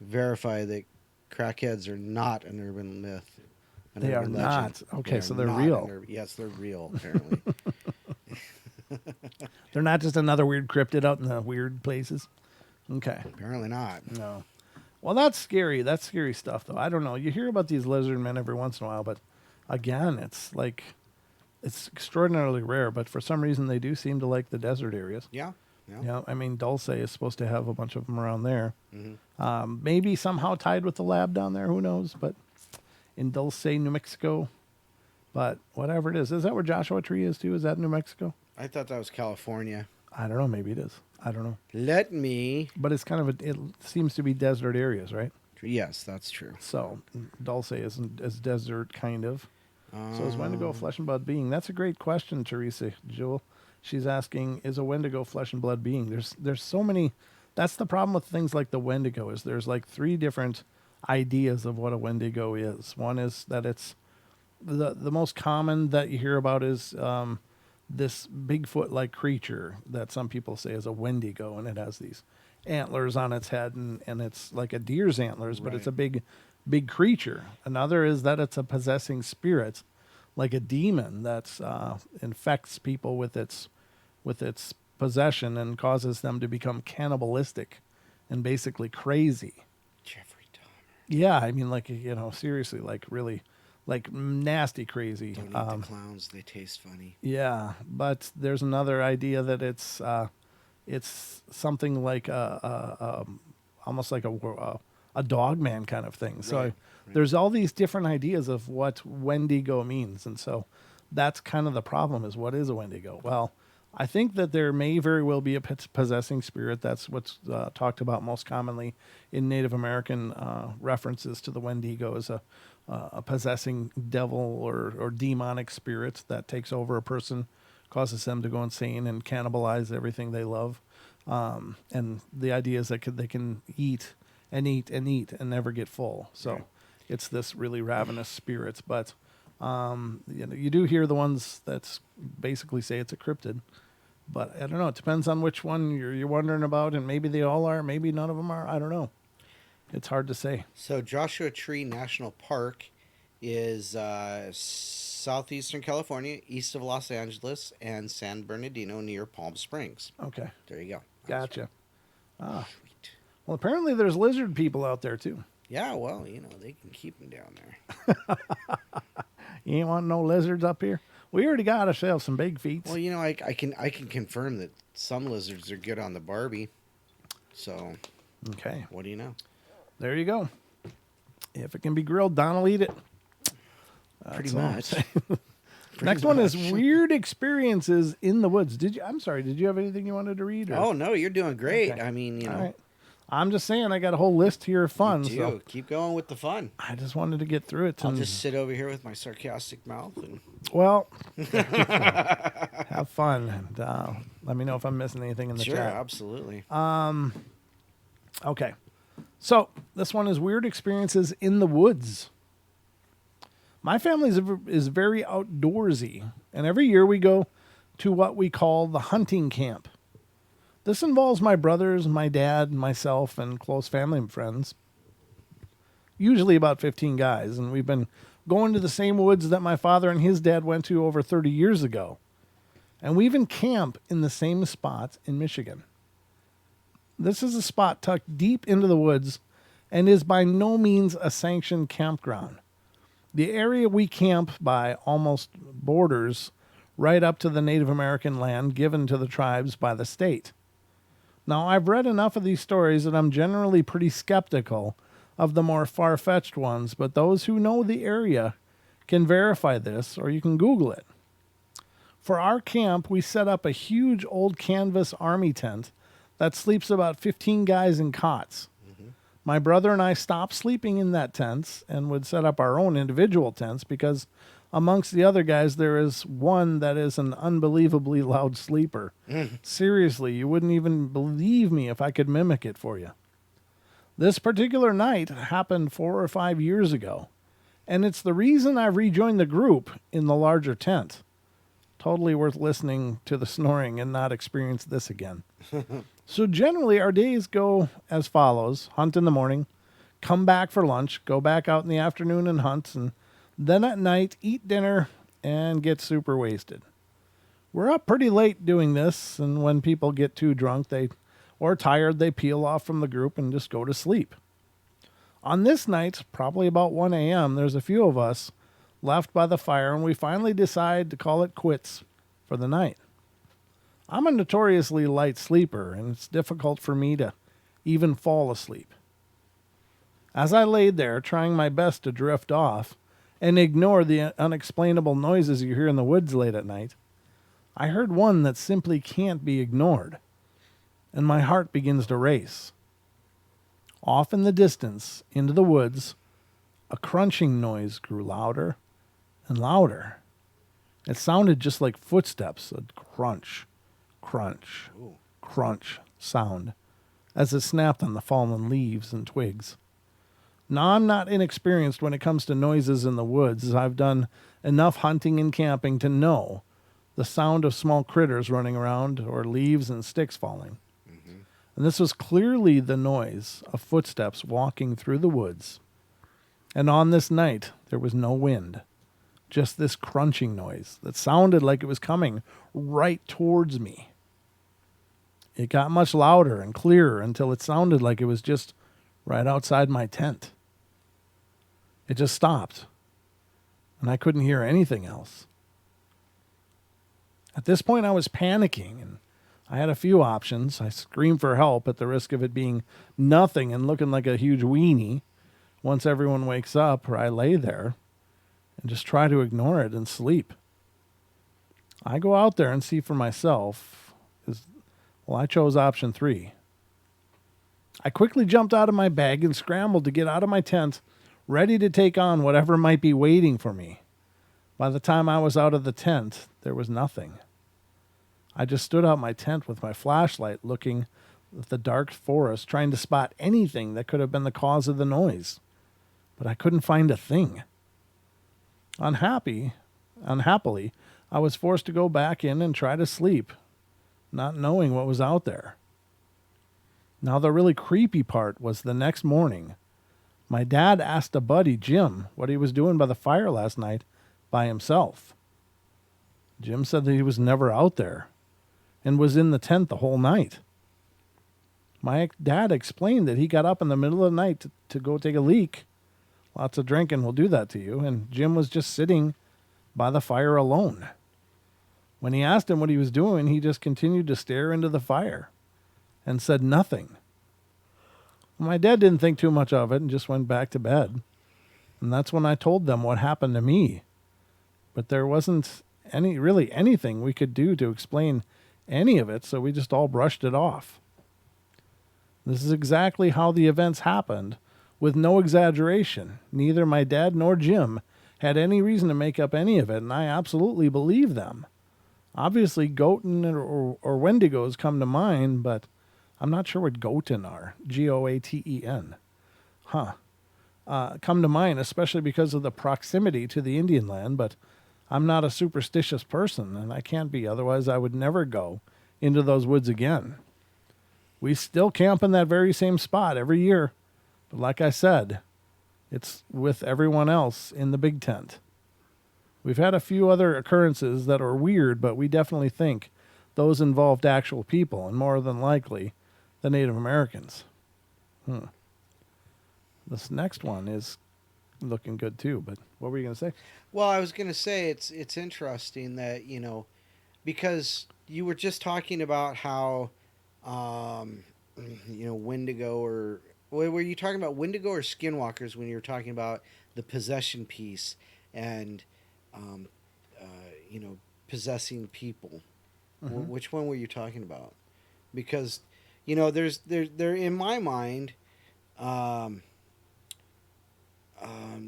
verify that crackheads are not an urban myth. They are not. Okay, so they're real. Yes, they're real, apparently. They're not just another weird cryptid out in the weird places. Okay. Apparently not. No. Well, that's scary. That's scary stuff, though. I don't know. You hear about these lizard men every once in a while, but again, it's extraordinarily rare. But for some reason, they do seem to like the desert areas. Yeah. Yeah. I mean, Dulce is supposed to have a bunch of them around there. Mm-hmm. Maybe somehow tied with the lab down there. Who knows? But in Dulce, New Mexico. But whatever it is that where Joshua Tree is too? Is that New Mexico? I thought that was California. I don't know. Maybe it is. I don't know. But it's kind of it seems to be desert areas, right? Yes, that's true. So Dulce isn't as desert, kind of. So is Wendigo flesh and blood being? That's a great question, Teresa Jewel. She's asking, is a Wendigo flesh and blood being? There's so many. That's the problem with things like the Wendigo is there's like 3 different ideas of what a Wendigo is. One is that it's the most common that you hear about is this Bigfoot-like creature that some people say is a Wendigo, and it has these antlers on its head, and it's like a deer's antlers, but it's a big creature. Another is that it's a possessing spirit, like a demon that infects people with its with its possession and causes them to become cannibalistic and basically crazy. Jeffrey Dahmer. Yeah, I mean, like, seriously, like really, like nasty crazy. Don't eat the clowns; they taste funny. Yeah, but there's another idea that it's something like almost like a dog man kind of thing. So Right. there's all these different ideas of what Wendigo means, and so that's kind of the problem: is what is a Wendigo? Well, I think that there may very well be a possessing spirit. That's what's talked about most commonly in Native American references to the Wendigo as a possessing devil or demonic spirit that takes over a person, causes them to go insane and cannibalize everything they love. And the idea is that they can eat and eat and eat and never get full. So Right. it's this really ravenous spirit. But you do hear the ones that basically say it's a cryptid. But I don't know. It depends on which one you're wondering about, and maybe they all are. Maybe none of them are. I don't know. It's hard to say. So Joshua Tree National Park is southeastern California, east of Los Angeles and San Bernardino, near Palm Springs. Okay. There you go. Gotcha. Ah. Sweet. Well, apparently there's lizard people out there too. Yeah, well, they can keep them down there. You ain't want no lizards up here? We already got ourselves some big feet. Well, I can confirm that some lizards are good on the Barbie. So, Okay. what do you know? There you go. If it can be grilled, Don will eat it. Pretty That's all I'm much. saying. Pretty Next one is much. weird experiences in the woods. I'm sorry. Did you have anything you wanted to read? Or? Oh no, you're doing great. Okay. I mean, All right. I'm just saying I got a whole list here of fun. you do. So Keep going with the fun. I just wanted to get through it. I'll and- just sit over here with my sarcastic mouth and Well, have fun. And let me know if I'm missing anything in the sure, chat. absolutely. Okay. So this one is weird experiences in the woods. My family is very outdoorsy, and every year we go to what we call the hunting camp. This involves my brothers, my dad, myself, and close family and friends. Usually about 15 guys, and we've been going to the same woods that my father and his dad went to over 30 years ago. And we even camp in the same spot in Michigan. This is a spot tucked deep into the woods and is by no means a sanctioned campground. The area we camp by almost borders right up to the Native American land given to the tribes by the state. Now, I've read enough of these stories that I'm generally pretty skeptical of the more far-fetched ones, but those who know the area can verify this, or you can Google it. For our camp, we set up a huge old canvas army tent that sleeps about 15 guys in cots. My brother and I stopped sleeping in that tent and would set up our own individual tents because amongst the other guys, there is one that is an unbelievably loud sleeper. Seriously, you wouldn't even believe me if I could mimic it for you. This particular night happened 4 or 5 years ago, and it's the reason I've rejoined the group in the larger tent. Totally worth listening to the snoring and not experience this again. So generally, our days go as follows. Hunt in the morning, come back for lunch, go back out in the afternoon and hunt, and then at night, eat dinner and get super wasted. We're up pretty late doing this, and when people get too drunk or tired, they peel off from the group and just go to sleep. On this night, probably about 1 a.m., there's a few of us left by the fire, and we finally decide to call it quits for the night. I'm a notoriously light sleeper, and it's difficult for me to even fall asleep. As I laid there, trying my best to drift off and ignore the unexplainable noises you hear in the woods late at night, I heard one that simply can't be ignored, and my heart begins to race. Off in the distance, into the woods, a crunching noise grew louder and louder. It sounded just like footsteps, a crunch, crunch, Ooh. crunch sound as it snapped on the fallen leaves and twigs. Now, I'm not inexperienced when it comes to noises in the woods, as I've done enough hunting and camping to know the sound of small critters running around or leaves and sticks falling. And this was clearly the noise of footsteps walking through the woods. And on this night, there was no wind, just this crunching noise that sounded like it was coming right towards me. It got much louder and clearer until it sounded like it was just right outside my tent. It just stopped, and I couldn't hear anything else. At this point, I was panicking, and I had a few options. I screamed for help at the risk of it being nothing and looking like a huge weenie once everyone wakes up, or I lay there and just try to ignore it and sleep. I go out there and see for myself. Well, I chose option 3. I quickly jumped out of my bag and scrambled to get out of my tent, ready to take on whatever might be waiting for me. By the time I was out of the tent, there was nothing. I just stood out my tent with my flashlight, looking at the dark forest, trying to spot anything that could have been the cause of the noise. But I couldn't find a thing. Unhappily, I was forced to go back in and try to sleep, not knowing what was out there. Now, the really creepy part was the next morning. My dad asked a buddy, Jim, what he was doing by the fire last night by himself. Jim said that he was never out there and was in the tent the whole night. My dad explained that he got up in the middle of the night to go take a leak. Lots of drinking will do that to you, and Jim was just sitting by the fire alone. When he asked him what he was doing, he just continued to stare into the fire and said nothing. My dad didn't think too much of it and just went back to bed. And that's when I told them what happened to me. But there wasn't anything we could do to explain any of it, so we just all brushed it off. This is exactly how the events happened, with no exaggeration. Neither my dad nor Jim had any reason to make up any of it, and I absolutely believe them. Obviously, Goten or Wendigos come to mind, but I'm not sure what Goten are. Goaten. Come to mind, especially because of the proximity to the Indian land, but I'm not a superstitious person, and I can't be. Otherwise, I would never go into those woods again. We still camp in that very same spot every year. But like I said, it's with everyone else in the big tent. We've had a few other occurrences that are weird, but we definitely think those involved actual people, and more than likely, the Native Americans. This next one is looking good too, but what were you going to say? Well, I was going to say it's interesting that, because you were just talking about how, Wendigo or were you talking about Wendigo or Skinwalkers when you were talking about the possession piece and, possessing people? Mm-hmm. Which one were you talking about? Because, there in my mind,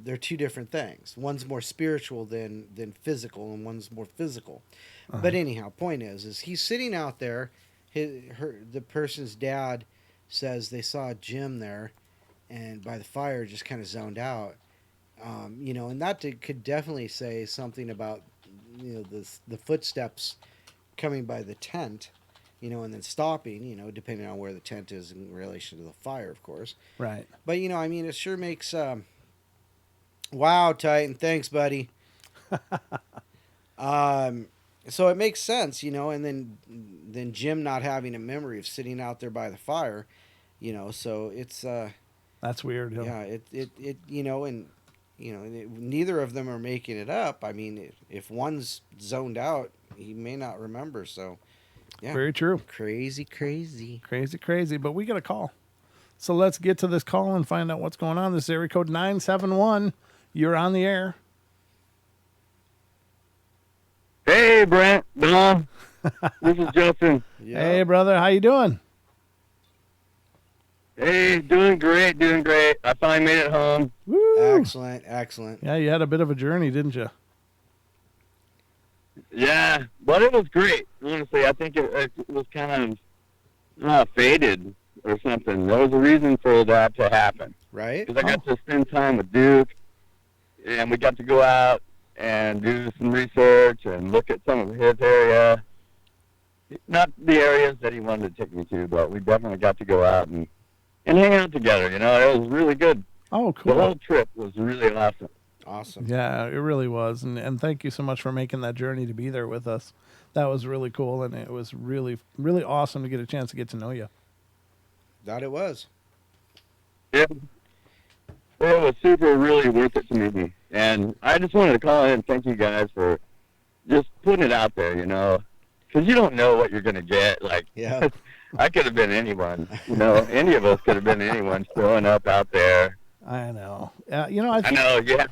they're two different things. One's more spiritual than physical, and one's more physical. Uh-huh. But anyhow, point is he's sitting out there. The person's dad says they saw Jim there, and by the fire, just kind of zoned out. And that could definitely say something about the footsteps coming by the tent, and then stopping, depending on where the tent is in relation to the fire, of course. Right. But it sure makes. Wow, Titan, thanks, buddy. So it makes sense, and then Jim not having a memory of sitting out there by the fire, so it's that's weird. Yeah, neither of them are making it up. I mean, if one's zoned out, he may not remember. So, yeah, Very true. Crazy. But we got a call, so let's get to this call and find out what's going on. This is area code 971. You're on the air. Hey, Brent, Don. This is Justin. Yeah. Hey, brother, how you doing? Hey, doing great. I finally made it home. Woo! Excellent. Yeah, you had a bit of a journey, didn't you? Yeah, but it was great. Honestly, I think it was kind of fated or something. There was a reason for that to happen. Right? Because I got to spend time with Duke, and we got to go out and do some research and look at some of his area. Not the areas that he wanted to take me to, but we definitely got to go out and hang out together. It was really good. Oh, cool. The whole trip was really awesome. Awesome. Yeah, it really was. And thank you so much for making that journey to be there with us. that was really cool, and it was really, really awesome to get a chance to get to know you. That it was. It, it was super really worth it to me. And I just wanted to call in and thank you guys for just putting it out there, because you don't know what you're going to get. Like, Yeah. I could have been anyone, any of us could have been anyone showing up out there. I know. I know, yeah.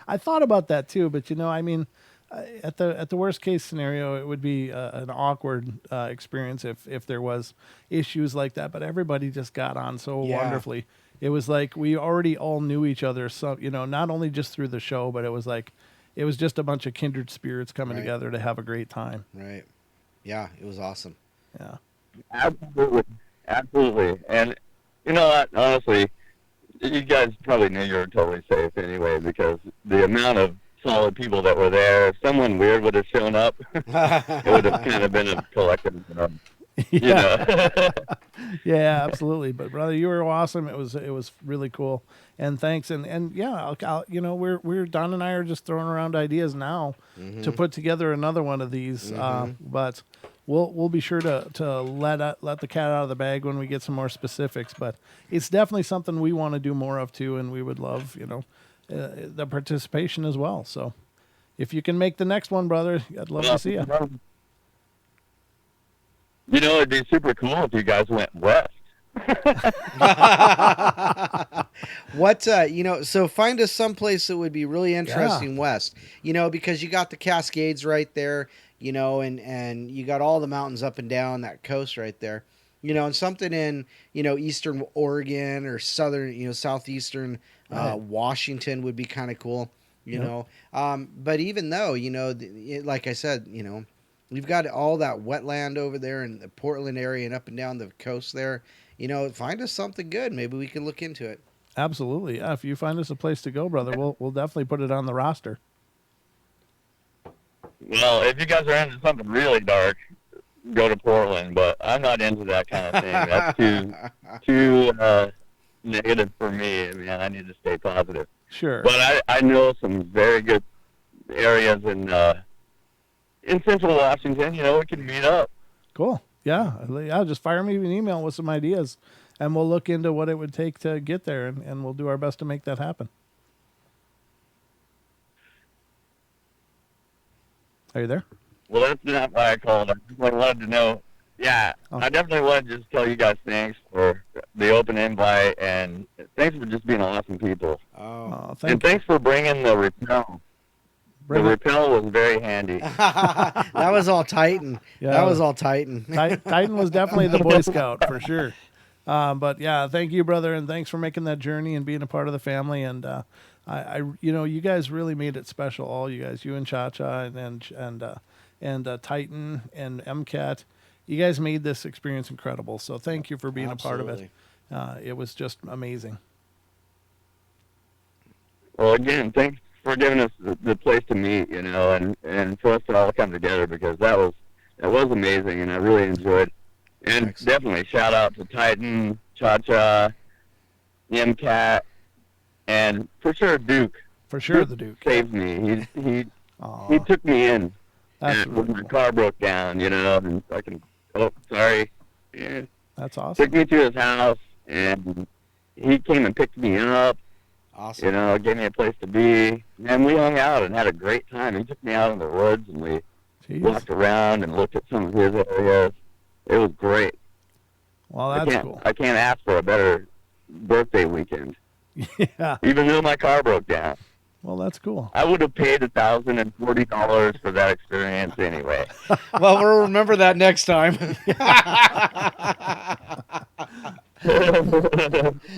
I thought about that too, but I mean, at the worst case scenario, it would be an awkward experience if there was issues like that. But everybody just got on so Yeah. wonderfully. It was like we already all knew each other, so not only just through the show, but it was just a bunch of kindred spirits coming Right. together to have a great time. Right. Yeah, it was awesome. Yeah. Absolutely. Absolutely. And you know what, honestly, you guys probably knew you were totally safe anyway, because the amount of solid people that were there, if someone weird would have shown up, it would have kind of been a collective, Yeah. Yeah, absolutely. But brother, you were awesome. It was really cool. And thanks. And yeah, we're Don and I are just throwing around ideas now to put together another one of these. But we'll be sure to let the cat out of the bag when we get some more specifics. But it's definitely something we want to do more of too, and we would love the participation as well. So if you can make the next one, brother, I'd love to see you. It'd be super cool if you guys went west. What so find us someplace that would be really interesting west, because you got the Cascades right there, and you got all the mountains up and down that coast right there, and something in eastern Oregon or southern southeastern Washington would be kind of cool, but even though like I said, we've got all that wetland over there in the Portland area and up and down the coast there. Find us something good. Maybe we can look into it. Absolutely. Yeah, if you find us a place to go, brother, we'll definitely put it on the roster. Well, if you guys are into something really dark, go to Portland. But I'm not into that kind of thing. That's too negative for me. I mean, I need to stay positive. Sure. But I know some very good areas in Central Washington. We can meet up. Cool. Yeah. Just fire me an email with some ideas, and we'll look into what it would take to get there, and we'll do our best to make that happen. Are you there? Well, that's not why I called. I definitely wanted to know. Yeah, I definitely wanted to just tell you guys thanks for the open invite, and thanks for just being awesome people. Thanks for bringing the repel. The repel was very handy. That was all Titan. Yeah. That was all Titan. Titan was definitely the Boy Scout for sure. But yeah, thank you, brother, and thanks for making that journey and being a part of the family. And you guys really made it special. All you guys, you and Cha-Cha and Titan and MCAT, you guys made this experience incredible. So thank you for being a part of it. It was just amazing. Well, again, thanks for giving us the place to meet, and for us to all come together, because that was amazing, and I really enjoyed it. And definitely shout out to Titan, Cha-Cha, MCAT, and for sure Duke. For sure, the Duke saved me. He took me in when my car broke down, and I can. Oh, sorry. Yeah. That's awesome. Took me to his house, and he came and picked me up. Awesome. Gave me a place to be, and we hung out and had a great time. He took me out in the woods, and we walked around and looked at some of his areas. It was great. Well, that's cool. I can't ask for a better birthday weekend. Yeah. Even though my car broke down. Well, that's cool. I would have paid $1,040 for that experience anyway. Well, we'll remember that next time.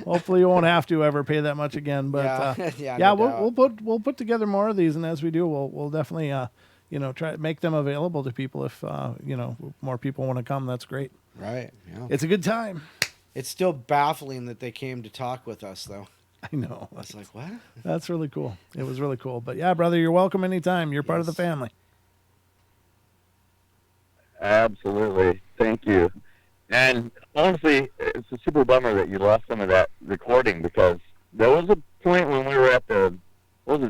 Hopefully you won't have to ever pay that much again, but we'll put together more of these, and as we do, we'll definitely try to make them available to people. If more people want to come, that's great. Right. Yeah. It's a good time. It's still baffling that they came to talk with us, though. I know. It's like, what? That's really cool. It was really cool. But yeah, brother, you're welcome anytime. You're part of the family. Absolutely. Thank you. And honestly, it's a super bummer that you lost some of that recording, because there was a point when we were at the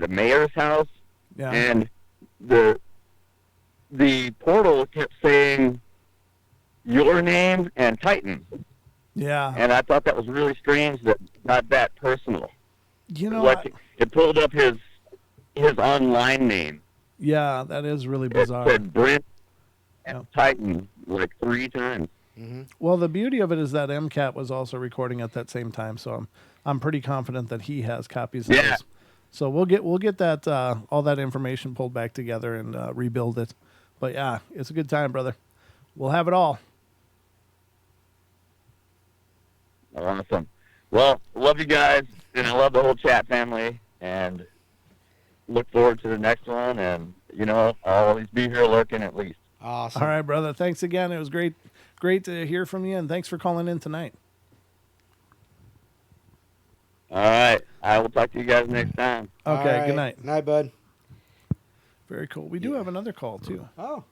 mayor's house, yeah, and the the portal kept saying your name and Titan. Yeah. And I thought that was really strange that not that personal. You know, Like it pulled up his online name. yeah, that is really It bizarre. said Brent and Yeah. Titan like 3 times. Mm-hmm. Well, the beauty of it is that MCAT was also recording at that same time, so I'm pretty confident that he has copies of Yeah. those. So we'll get that all that information pulled back together and rebuild it. But yeah, it's a good time, brother. We'll have it all. Awesome. Well, love you guys, and I love the whole chat family, and look forward to the next one. And I'll always be here lurking at least. Awesome. All right, brother. Thanks again. It was great to hear from you, and thanks for calling in tonight. All right. I will talk to you guys next time. All Okay, right. good night. Night, bud. Very cool. We do have another call too. Oh,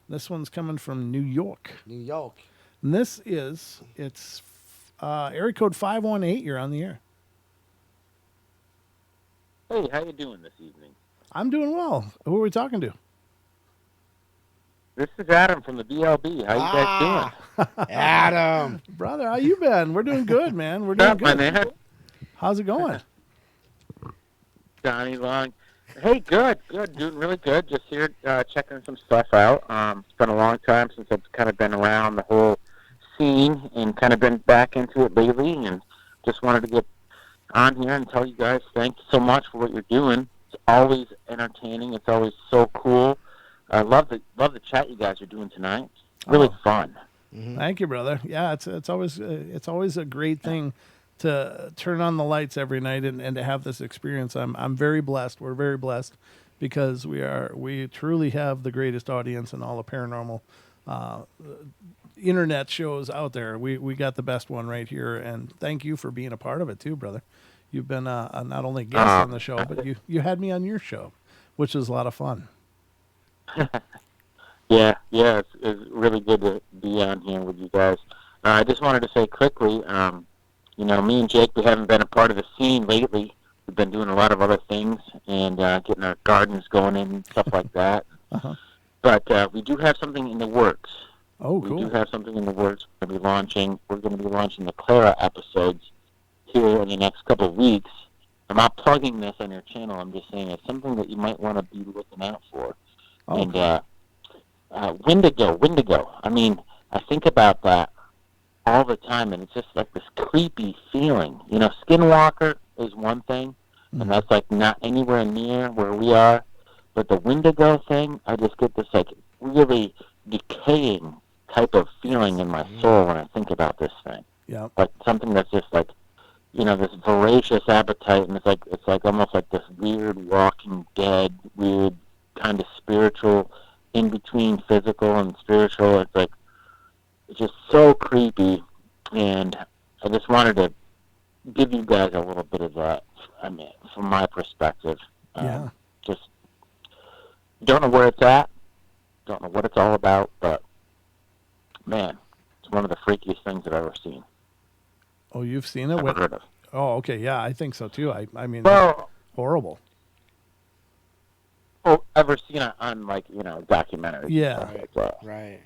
This one's coming from New York. New York. And it's area code 518. You're on the air. Hey, how you doing this evening? I'm doing well. Who are we talking to? This is Adam from the BLB. How you guys doing? Adam. Brother, how you been? We're doing good, man. We're What's doing up, my good. man? How's it going? Johnny Long. Hey, good. Doing really good. Just here checking some stuff out. It's been a long time since I've kind of been around the whole scene and kind of been back into it lately, and just wanted to get on here and tell you guys thank you so much for what you're doing. It's always entertaining. It's always so cool. I love the chat you guys are doing tonight. It's really fun. Mm-hmm. Thank you, brother. Yeah, it's always a great thing to turn on the lights every night and to have this experience. I'm very blessed. We're very blessed because we truly have the greatest audience in all the paranormal internet shows out there. We got the best one right here, and thank you for being a part of it too, brother. You've been not only a guest on the show, but you had me on your show, which was a lot of fun. Yeah, it's really good to be on here with you guys. I just wanted to say quickly, me and Jake, we haven't been a part of the scene lately. We've been doing a lot of other things and getting our gardens going in and stuff like that. Uh-huh. But we do have something in the works. Oh, We cool. do have something in the works. We're going to be launching the Clara episodes here in the next couple of weeks. I'm not plugging this on your channel. I'm just saying it's something that you might want to be looking out for. Oh, And Wendigo. I mean, I think about that all the time, and it's just like this creepy feeling. Skinwalker is one thing, and that's like not anywhere near where we are. But the Wendigo thing, I just get this like really decaying type of feeling in my soul when I think about this thing. yeah. Like something that's just like, this voracious appetite, and it's like almost like this weird Walking Dead, weird kind of spiritual, in between physical and spiritual. It's just so creepy, and I just wanted to give you guys a little bit of that. I mean, from my perspective, Yeah. just don't know where it's at, don't know what it's all about, but man, it's one of the freakiest things I've ever seen. Oh, you've seen it? Ever heard of. Oh, okay. Yeah, I think so too. I mean, Well, horrible. ever seen it on documentaries? Yeah. Stuff like that. Right.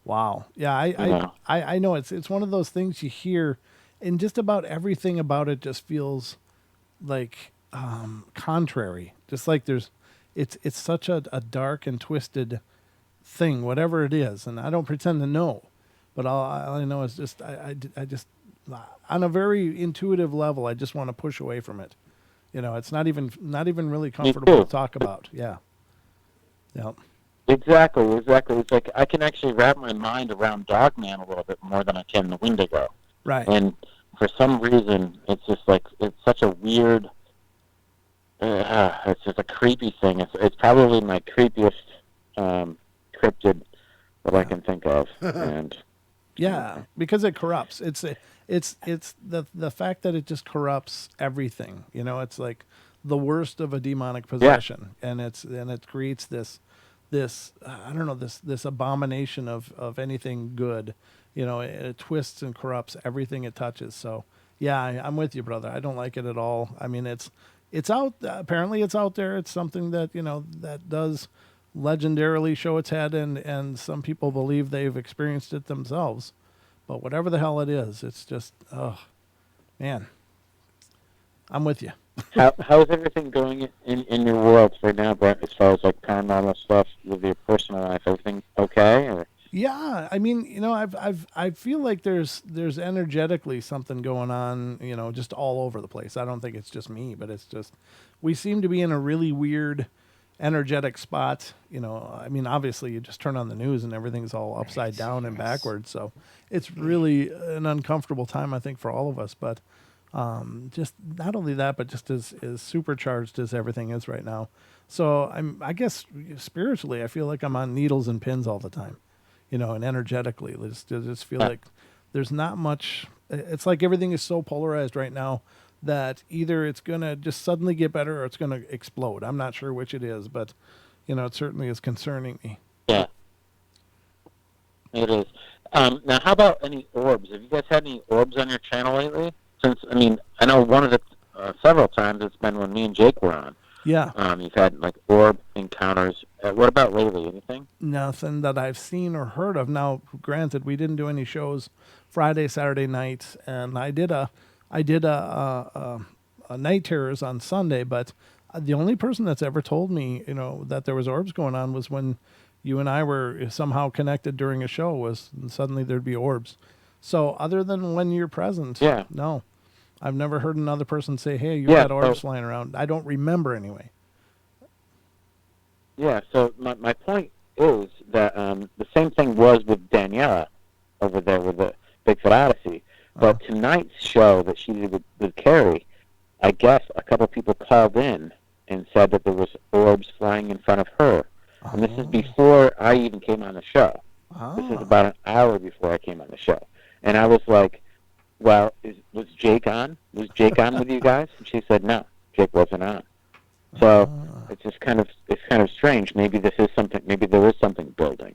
Wow. Yeah, I know it's one of those things you hear, and just about everything about it just feels like contrary. Just like it's such a dark and twisted thing, whatever it is, and I don't pretend to know, but all I know is just I just on a very intuitive level, I just want to push away from it. It's not even really comfortable to talk about. Yeah. Yep. Exactly. It's like I can actually wrap my mind around Dogman a little bit more than I can the Wendigo. Right. And for some reason, it's just like it's such a weird. It's just a creepy thing. It's probably my creepiest cryptid that I can think of. And Yeah, because it corrupts. It's the fact that it just corrupts everything. It's like the worst of a demonic possession, and it creates this I don't know, this abomination of anything good. It twists and corrupts everything it touches. So yeah, I'm with you, brother. I don't like it at all. I mean, it's out. Apparently, it's out there. It's something that that does legendarily show its head, and some people believe they've experienced it themselves. But whatever the hell it is, it's just, oh, man, I'm with you. How's everything going in your world right now, Brett? As far as like paranormal stuff with your personal life, everything okay? Or? Yeah, I mean, I feel like there's energetically something going on, just all over the place. I don't think it's just me, but it's just we seem to be in a really weird energetic spot. I mean, obviously you just turn on the news and everything's all upside down and backwards, so it's really an uncomfortable time, I think, for all of us. But just not only that, but just as supercharged as everything is right now. So I guess spiritually, I feel like I'm on needles and pins all the time. And energetically, I just feel like there's not much. It's like everything is so polarized right now that either it's going to just suddenly get better or it's going to explode. I'm not sure which it is, but, it certainly is concerning me. Yeah, it is. Now, how about any orbs? Have you guys had any orbs on your channel lately? Since, I mean, I know one of the several times it's been when me and Jake were on. Yeah. You've had like orb encounters. What about lately? Anything? Nothing that I've seen or heard of. Now, granted, we didn't do any shows Friday, Saturday nights, and I did a night terrors on Sunday. But the only person that's ever told me, that there was orbs going on was when you and I were somehow connected during a show. Was and suddenly there'd be orbs. So other than when you're present, Yeah. no. I've never heard another person say, "Hey, you've Yeah, got orbs flying around." I don't remember anyway. Yeah, so my point is that the same thing was with Daniela over there with the Bigfoot Odyssey. But tonight's show that she did with Carrie, I guess a couple people called in and said that there was orbs flying in front of her. And this is before I even came on the show. This is about an hour before I came on the show. And I was like, well, was Jake on? Was Jake on with you guys? And she said, no, Jake wasn't on. So it's just kind of strange. Maybe this is something. Maybe there is something building.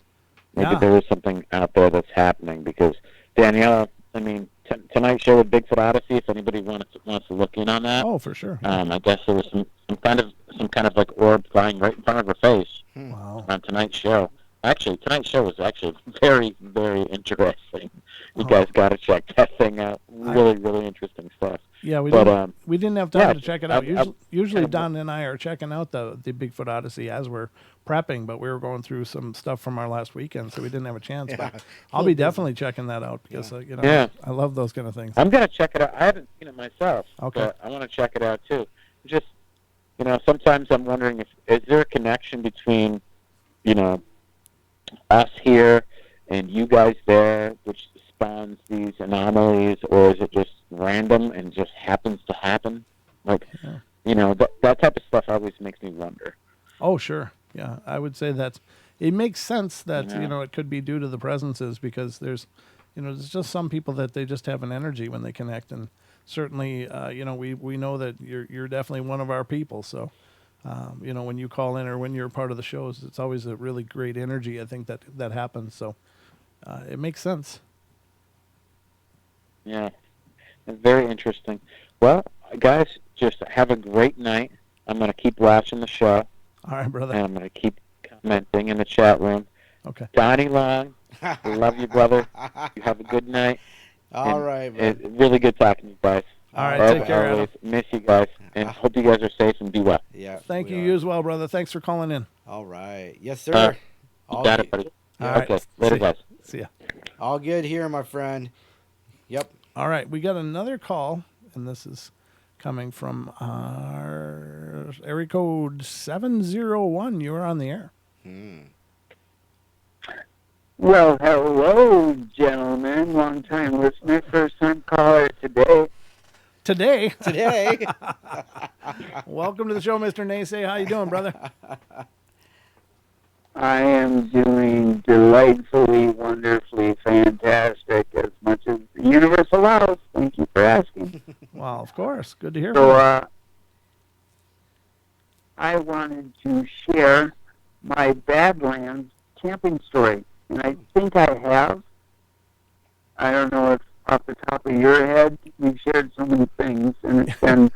Maybe there is something out there that's happening. Because Daniela, I mean, tonight's show with Bigfoot Odyssey. If anybody wants to look in on that, for sure. I guess there was some kind of like orb flying right in front of her face on tonight's show. Actually, tonight's show was actually very, very interesting. You guys got to check that thing out. Really, really interesting stuff. Yeah, we didn't have time to check it out. Usually kind of, Don and I are checking out the Bigfoot Odyssey as we're prepping, but we were going through some stuff from our last weekend, so we didn't have a chance. But I'll be definitely checking that out because I love those kind of things. I'm gonna check it out. I haven't seen it myself, okay. But I want to check it out too. Just sometimes I'm wondering is there a connection between us here and you guys there, which spawns these anomalies, or is it just random and just happens to happen? Like, that type of stuff always makes me wonder. Oh, sure. Yeah, I would say that it makes sense that, it could be due to the presences because there's just some people that they just have an energy when they connect. And certainly, we know that you're definitely one of our people. So, when you call in or when you're part of the shows, it's always a really great energy. I think that happens. So it makes sense. Yeah, very interesting. Well, guys, just have a great night. I'm going to keep watching the show. All right, brother. And I'm going to keep commenting in the chat room. Okay. Donnie Long, I love you, brother. You have a good night. All right, man. Really good talking to you guys. All right, take care, Adam. Miss you guys, and hope you guys are safe and be well. Yeah. Thank you as well, brother. Thanks for calling in. All right. Yes, sir. You got it, buddy. All Okay, right. later, guys. See ya. All good here, my friend. Yep. All right, we got another call, and this is coming from our area code 701. You are on the air. Well, hello, gentlemen. Long-time listener, first-time caller today. Today. Welcome to the show, Mr. Naysay. How you doing, brother? I am doing delightfully, wonderfully, fantastic, as much as the universe allows. Thank you for asking. Well, of course. Good to hear from So, you. I wanted to share my Badlands camping story, and I think I have. I don't know if off the top of your head, we've shared so many things, and it's been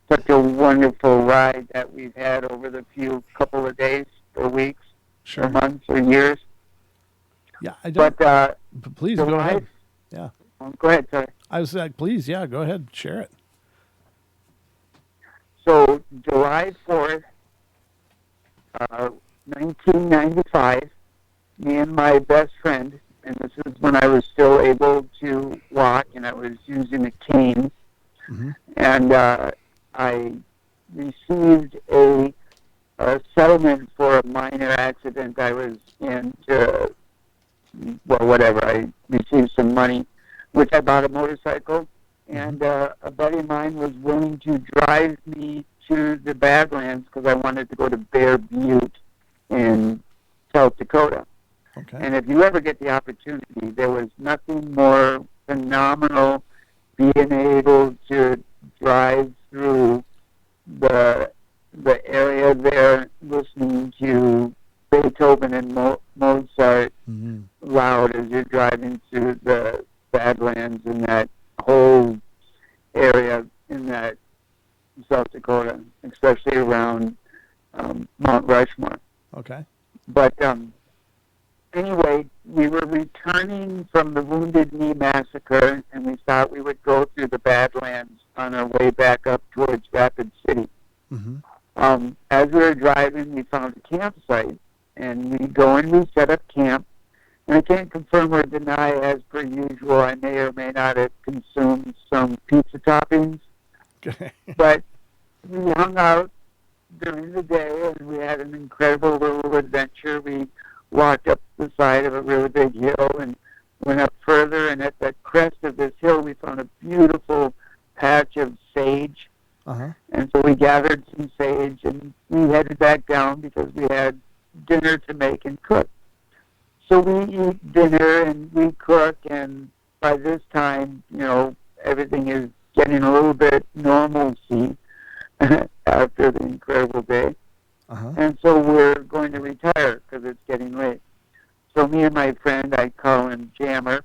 such a wonderful ride that we've had over the couple of days or weeks. Sure. months or years. Yeah, I don't. But Please go July. ahead. Yeah. Go ahead, sorry. I was like, please, yeah, go ahead, share it. So July 4th, 1995, me and my best friend, and this is when I was still able to walk, and I was using a cane, Hmm. and I received a settlement for a minor accident I was in. Well, whatever. I received some money, which I bought a motorcycle, and a buddy of mine was willing to drive me to the Badlands because I wanted to go to Bear Butte in South Dakota. Okay. And if you ever get the opportunity, there was nothing more phenomenal being able to drive through the area there, listening to Beethoven and Mozart Hmm. loud as you're driving through the Badlands and that whole area in that South Dakota, especially around Mount Rushmore. Okay. But anyway, we were returning from the Wounded Knee Massacre, and we thought we would go through the Badlands on our way back up towards Rapid City. Hmm. As we were driving, we found a campsite, and we go and we set up camp. And I can't confirm or deny, as per usual, I may or may not have consumed some pizza toppings, Okay. but we hung out during the day, and we had an incredible little adventure. We walked up the side of a really big hill and went up further, and at the crest of this hill, we found a beautiful patch of sage. Uh-huh. And so we gathered some sage, and we headed back down because we had dinner to make and cook. So we eat dinner and we cook, and by this time, everything is getting a little bit normalcy after the incredible day. Uh-huh. And so we're going to retire because it's getting late. So me and my friend, I call him Jammer,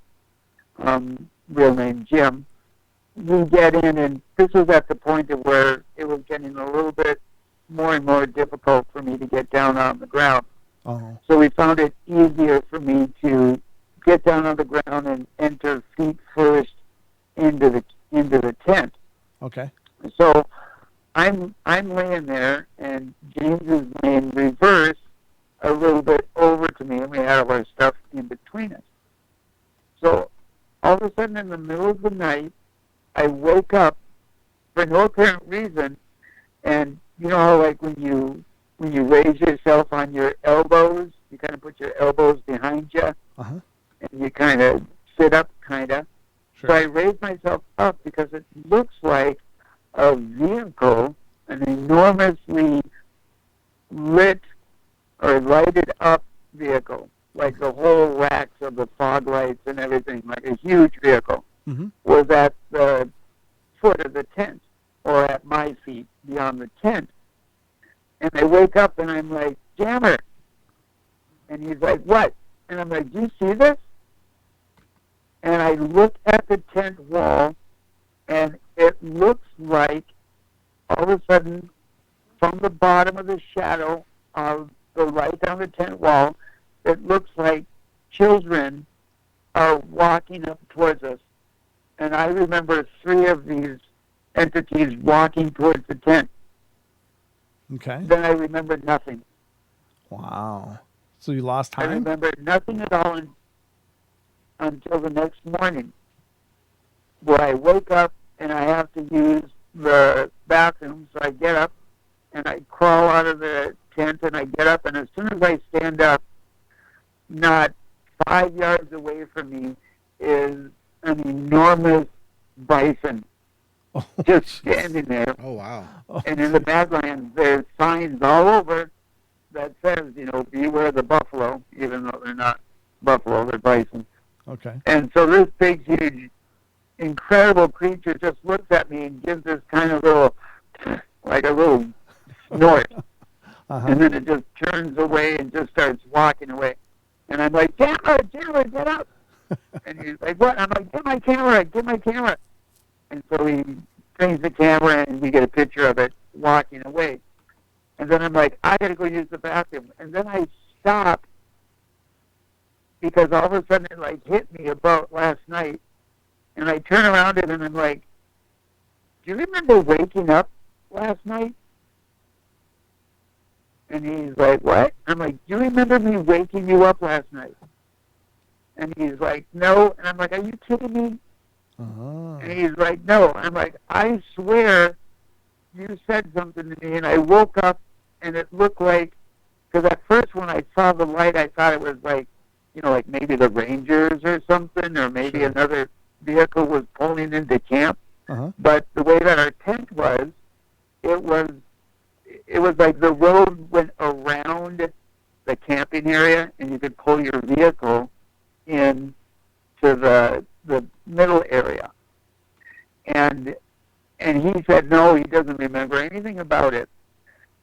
real name Jim, we get in, and this was at the point of where it was getting a little bit more and more difficult for me to get down on the ground. Oh. So we found it easier for me to get down on the ground and enter feet first into the tent. Okay. So I'm laying there, and James is laying reverse a little bit over to me, and we had all our stuff in between us. So all of a sudden, in the middle of the night, I wake up for no apparent reason, and you know how like when you raise yourself on your elbows, you kind of put your elbows behind you, Uh-huh. and you kind of sit up, kind of. Sure. So I raise myself up because it looks like a vehicle, an enormously lit or lighted up vehicle, like the whole racks of the fog lights and everything, like a huge vehicle, Mm-hmm. was at the foot of the tent or at my feet beyond the tent. And I wake up and I'm like, Jammer. And he's like, what? And I'm like, do you see this? And I look at the tent wall, and it looks like all of a sudden from the bottom of the shadow of the light on the tent wall, it looks like children are walking up towards us. And I remember 3 of these entities walking towards the tent. Okay. Then I remembered nothing. Wow. So you lost I time? remembered nothing at all until the next morning, where I wake up and I have to use the bathroom. So I get up and I crawl out of the tent, and I get up, and as soon as I stand up, not 5 yards away from me is an enormous bison Oh, just jeez. standing there. Oh, wow. Oh, And in the Badlands, there's signs all over that says, beware the buffalo, even though they're not buffalo, they're bison. okay. And so this big, huge, incredible creature just looks at me and gives this kind of little, like a little snort. Uh-huh. And then it just turns away and just starts walking away. And I'm like, Jammer, get up. And he's like, what? I'm like, get my camera. And so he brings the camera, and we get a picture of it walking away. And then I'm like, I got to go use the bathroom. And then I stopped because all of a sudden it like hit me about last night, and I turn around and I'm like, "Do you remember waking up last night?" And he's like, "What?" I'm like, "Do you remember me waking you up last night?" And he's like, "No." And I'm like, "Are you kidding me?" Uh-huh. And he's like, "No." I'm like, "I swear you said something to me," and I woke up and it looked like, because at first when I saw the light, I thought it was like, like maybe the Rangers or something, or maybe Sure. another vehicle was pulling into camp. Uh-huh. But the way that our tent was, it was it was like the road went around the camping area, and you could pull your vehicle in to the middle area. And he said no, he doesn't remember anything about it.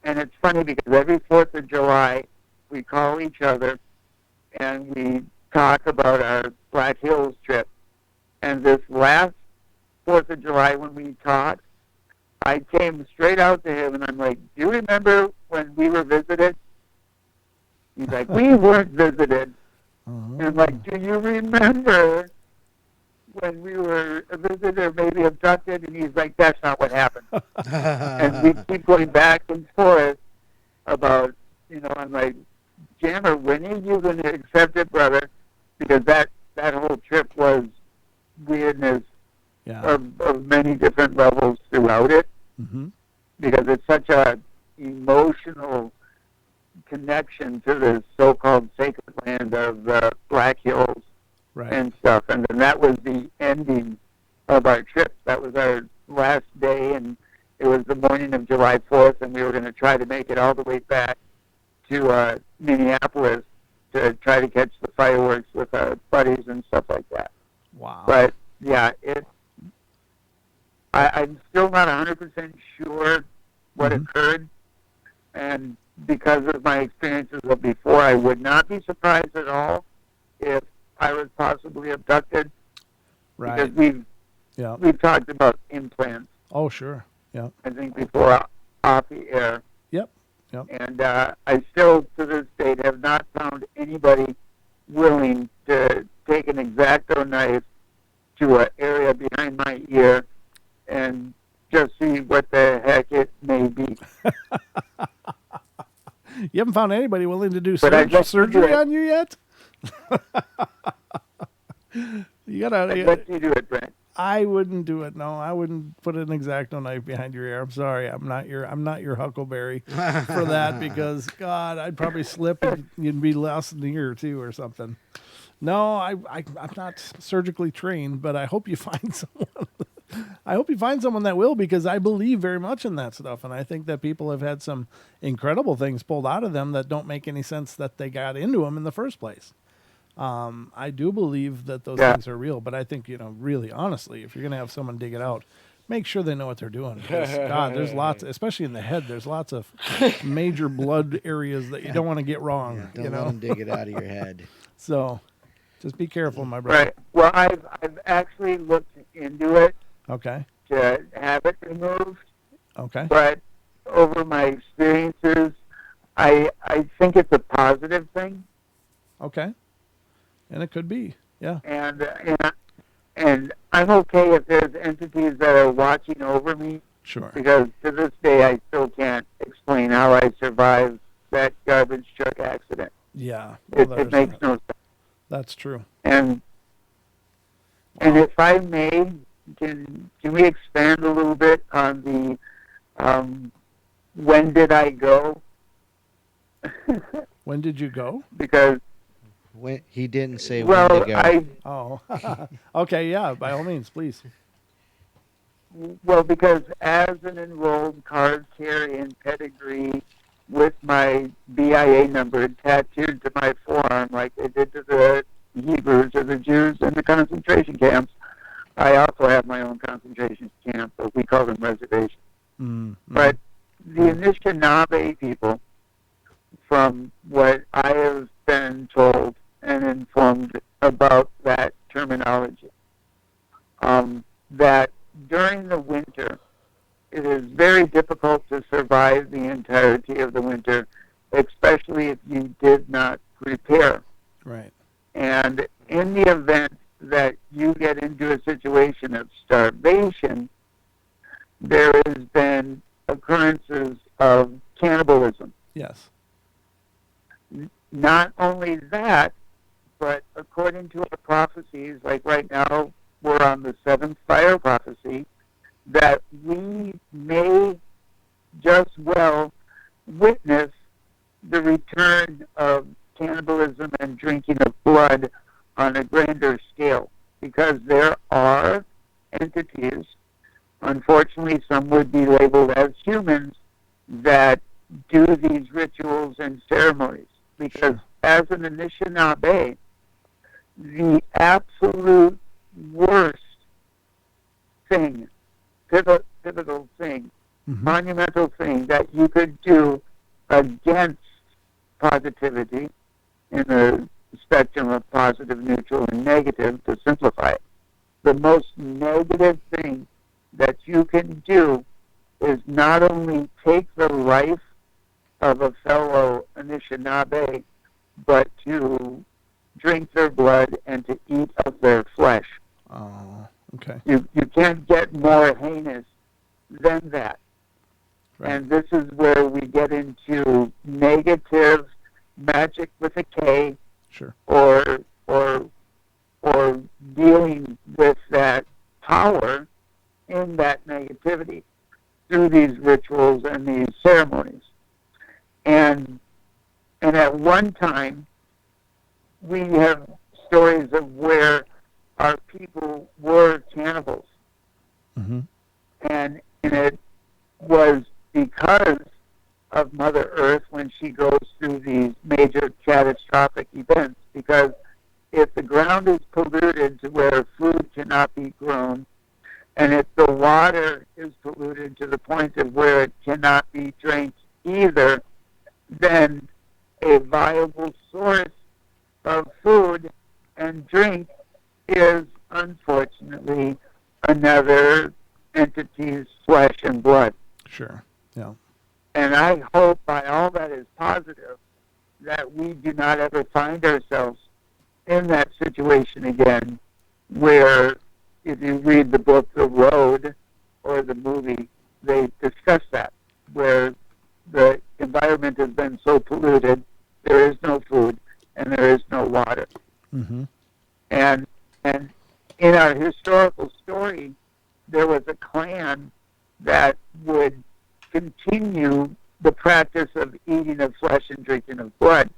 And it's funny because every 4th of July we call each other and we talk about our Black Hills trip. And this last 4th of July when we talked, I came straight out to him and I'm like, "Do you remember when we were visited?" He's like, "We weren't visited." Uh-huh. And I'm like, "Do you remember when we were visited or maybe abducted?" And he's like, "That's not what happened." And we keep going back and forth about, I'm like, "Jammer, when are you going to accept it, brother?" Because that whole trip was weirdness Yeah. of many different levels throughout it, Mm-hmm. because it's such a emotional connection to the so-called sacred land of the Black Hills Right. and stuff. And then that was the ending of our trip. That was our last day, and it was the morning of July 4th, and we were going to try to make it all the way back to Minneapolis to try to catch the fireworks with our buddies and stuff like that. Wow. But, yeah, I'm still not 100% sure what Mhm. occurred, and because of my experiences of before, I would not be surprised at all if I was possibly abducted, Right. because Yeah. we've talked about implants, Oh, sure. Yeah. I think, before off the air. Yep. Yep. And I still, to this date, have not found anybody willing to take an X-Acto knife to an area behind my ear and just see what the heck it may be. You haven't found anybody willing to do But I'd let you do surgery it. on you yet? You gotta. I'd let you do it, Brent. I wouldn't do it. No, I wouldn't put an X-Acto knife behind your ear. I'm sorry. I'm not your Huckleberry for that, because God, I'd probably slip and you'd be lost in the ear too or something. No, I'm not surgically trained, but I hope you find someone. I hope you find someone that will, because I believe very much in that stuff, and I think that people have had some incredible things pulled out of them that don't make any sense that they got into them in the first place. I do believe that those things are real, but I think, really, honestly, if you're going to have someone dig it out, make sure they know what they're doing. Because, God, there's lots, especially in the head, there's lots of major blood areas that you don't want to get wrong. Yeah, don't let them dig it out of your head. So just be careful, my brother. Right. Well, I've actually looked into it Okay. to have it removed, Okay. but over my experiences, I think it's a positive thing, Okay. And it could be. Yeah. and I'm okay if there's entities that are watching over me, Sure. because to this day I still can't explain how I survived that garbage truck accident. Yeah. It makes no sense. That's true. And if I may, can we expand a little bit on the when did I go? When did you go? Because When, he didn't say well, when to go. Oh. Okay. Yeah. By all means, please. because as an enrolled card carrying pedigree with my BIA number tattooed to my forearm like they did to the Hebrews or the Jews in the concentration camps, I also have my own concentration camp, but we call them reservations. Mm-hmm. But the Anishinaabe people, from what I have been told and informed about that terminology, that during the winter, it is very difficult to survive the entirety of the winter especially if you did not prepare. Right. And in the event that you get into a situation of starvation, there has been occurrences of cannibalism. Yes. Not only that, but according to our prophecies, like right now we're on the seventh fire prophecy, that we may just well witness the return of cannibalism and drinking of blood on a grander scale, because there are entities, unfortunately some would be labeled as humans, that do these rituals and ceremonies. Because Sure. as an Anishinaabe, the absolute worst thing, pivotal thing, Mm-hmm. monumental thing that you could do against positivity in the spectrum of positive, neutral, and negative, to simplify it. The most negative thing that you can do is not only take the life of a fellow Anishinaabe, but to drink their blood and to eat of their flesh. Oh, okay. You can't get more heinous than that. Right. And this is where we get into negative magic with a K, Sure. or or dealing with that power in that negativity through these rituals and these ceremonies. And at one time we have stories of where our people were cannibals. Mm-hmm. And it was because of Mother Earth when she goes through these major catastrophic events. Because if the ground is polluted to where food cannot be grown, and if the water is polluted to the point of where it cannot be drank either, then a viable source of food and drink is unfortunately another entity's flesh and blood. Sure. Yeah. And I hope by all that is positive that we do not ever find ourselves in that situation again, where if you read the book The Road or the movie, they discuss that, where the environment has been so polluted, there is no food and there is no water. Mm-hmm. And in our historical story, there was a clan that would continue the practice of eating of flesh and drinking of blood.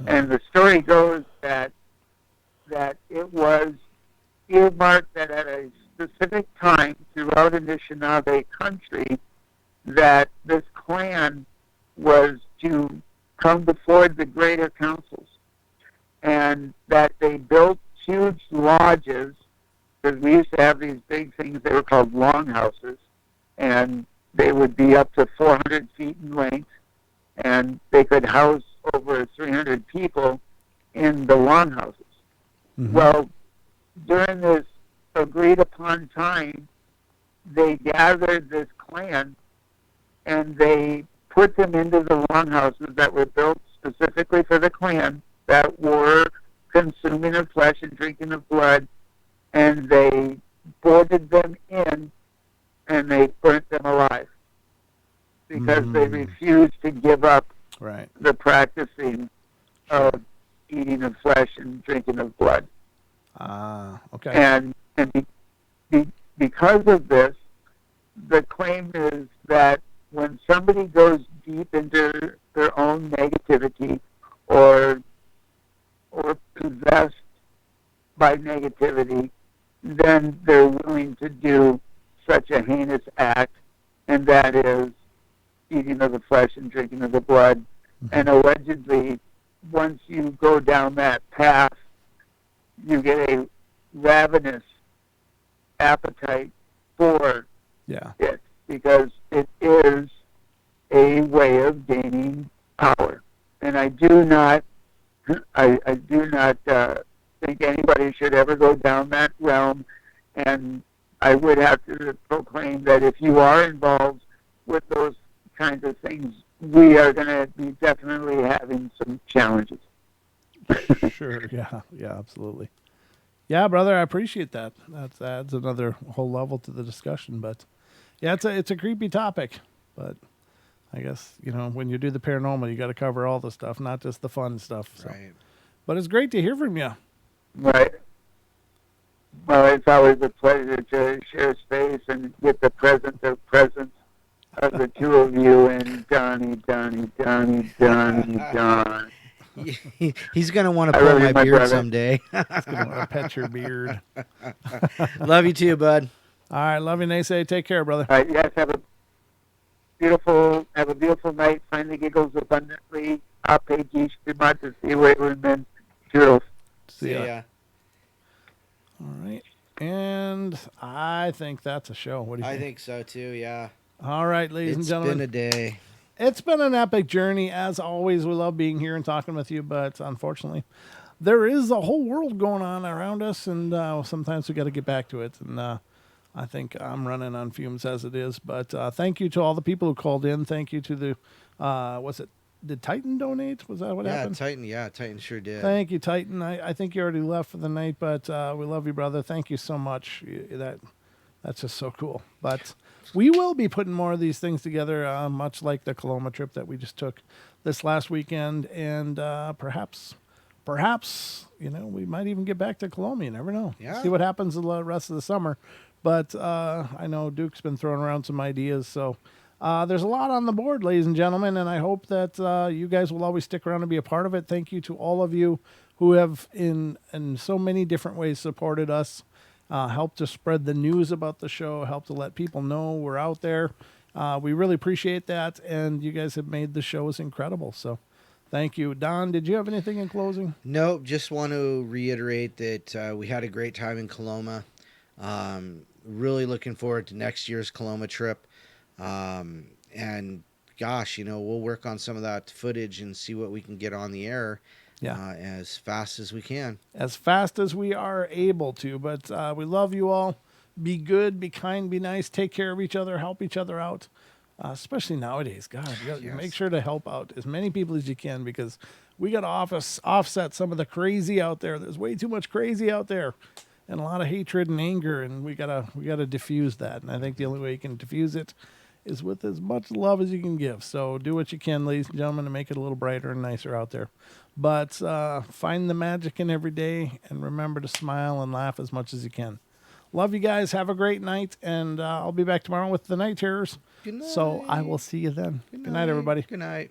And the story goes that it was earmarked that at a specific time throughout Anishinaabe country that this clan was to come before the greater councils, and that they built huge lodges, because we used to have these big things, they were called longhouses, and they would be up to 400 feet in length, and they could house over 300 people in the longhouses. Mm-hmm. Well, during this agreed upon time, they gathered this clan and they put them into the longhouses that were built specifically for the clan, that were consuming of flesh and drinking of blood, and they boarded them in and they burnt them alive because they refused to give up Right. the practicing Sure. of eating of flesh and drinking of blood. Ah. Okay. And because of this, the claim is that when somebody goes deep into their own negativity or possessed by negativity, then they're willing to do such a heinous act, and that is eating of the flesh and drinking of the blood. Mm-hmm. And allegedly, once you go down that path, you get a ravenous appetite for Yeah. it, because it is a way of gaining power. And I do not think anybody should ever go down that realm. And I would have to proclaim that if you are involved with those kinds of things we are going to be definitely having some challenges. Sure. Yeah. Yeah. Absolutely. Yeah, brother. I appreciate that. That adds another whole level to the discussion. But yeah, it's a creepy topic. But I guess when you do the paranormal, you got to cover all the stuff, not just the fun stuff. So. Right. But it's great to hear from you. Right. Well, it's always a pleasure to share space and get the presence of the two of you and Donnie. He's gonna want to I pull love you, my my beard brother. someday. It's gonna want to pet your beard. Love you too, bud. All right, love you, Naysay. Take care, brother. All right, yes, have a beautiful night. Find the giggles abundantly. Ape Gish to see where we've been. Toodles. See ya. All right, and I think that's a show. What do you I think? think so too. Yeah. All right, ladies and It's gentlemen. been a day. It's been an epic journey. As always, we love being here and talking with you, but unfortunately, there is a whole world going on around us, and sometimes we got to get back to it. And I think I'm running on fumes as it is. But thank you to all the people who called in. Thank you to the, did Titan donate? Was that what happened? Titan sure did. Thank you, Titan. I think you already left for the night, but we love you, brother. Thank you so much. That's just so cool. But we will be putting more of these things together, much like the Coloma trip that we just took this last weekend, and perhaps we might even get back to Coloma. You never know. Yeah. See what happens the rest of the summer. But I know Duke's been throwing around some ideas, so. There's a lot on the board, ladies and gentlemen, and I hope that you guys will always stick around and be a part of it. Thank you to all of you who have, in so many different ways, supported us, helped to spread the news about the show, helped to let people know we're out there. We really appreciate that, and you guys have made the shows incredible. So thank you. Don, did you have anything in closing? Nope. Just want to reiterate that we had a great time in Coloma. Really looking forward to next year's Coloma trip. And gosh, we'll work on some of that footage and see what we can get on the air as fast as we can. As fast as we are able to, but we love you all. Be good, be kind, be nice, take care of each other, help each other out, especially nowadays. God, you make sure to help out as many people as you can, because we got to offset some of the crazy out there. There's way too much crazy out there, and a lot of hatred and anger, and we gotta diffuse that. And I think the only way you can diffuse it is with as much love as you can give. So do what you can, ladies and gentlemen, to make it a little brighter and nicer out there. But find the magic in every day, and remember to smile and laugh as much as you can. Love you guys. Have a great night, and I'll be back tomorrow with the Night Terrors. Good night. So I will see you then. Good night, everybody. Good night.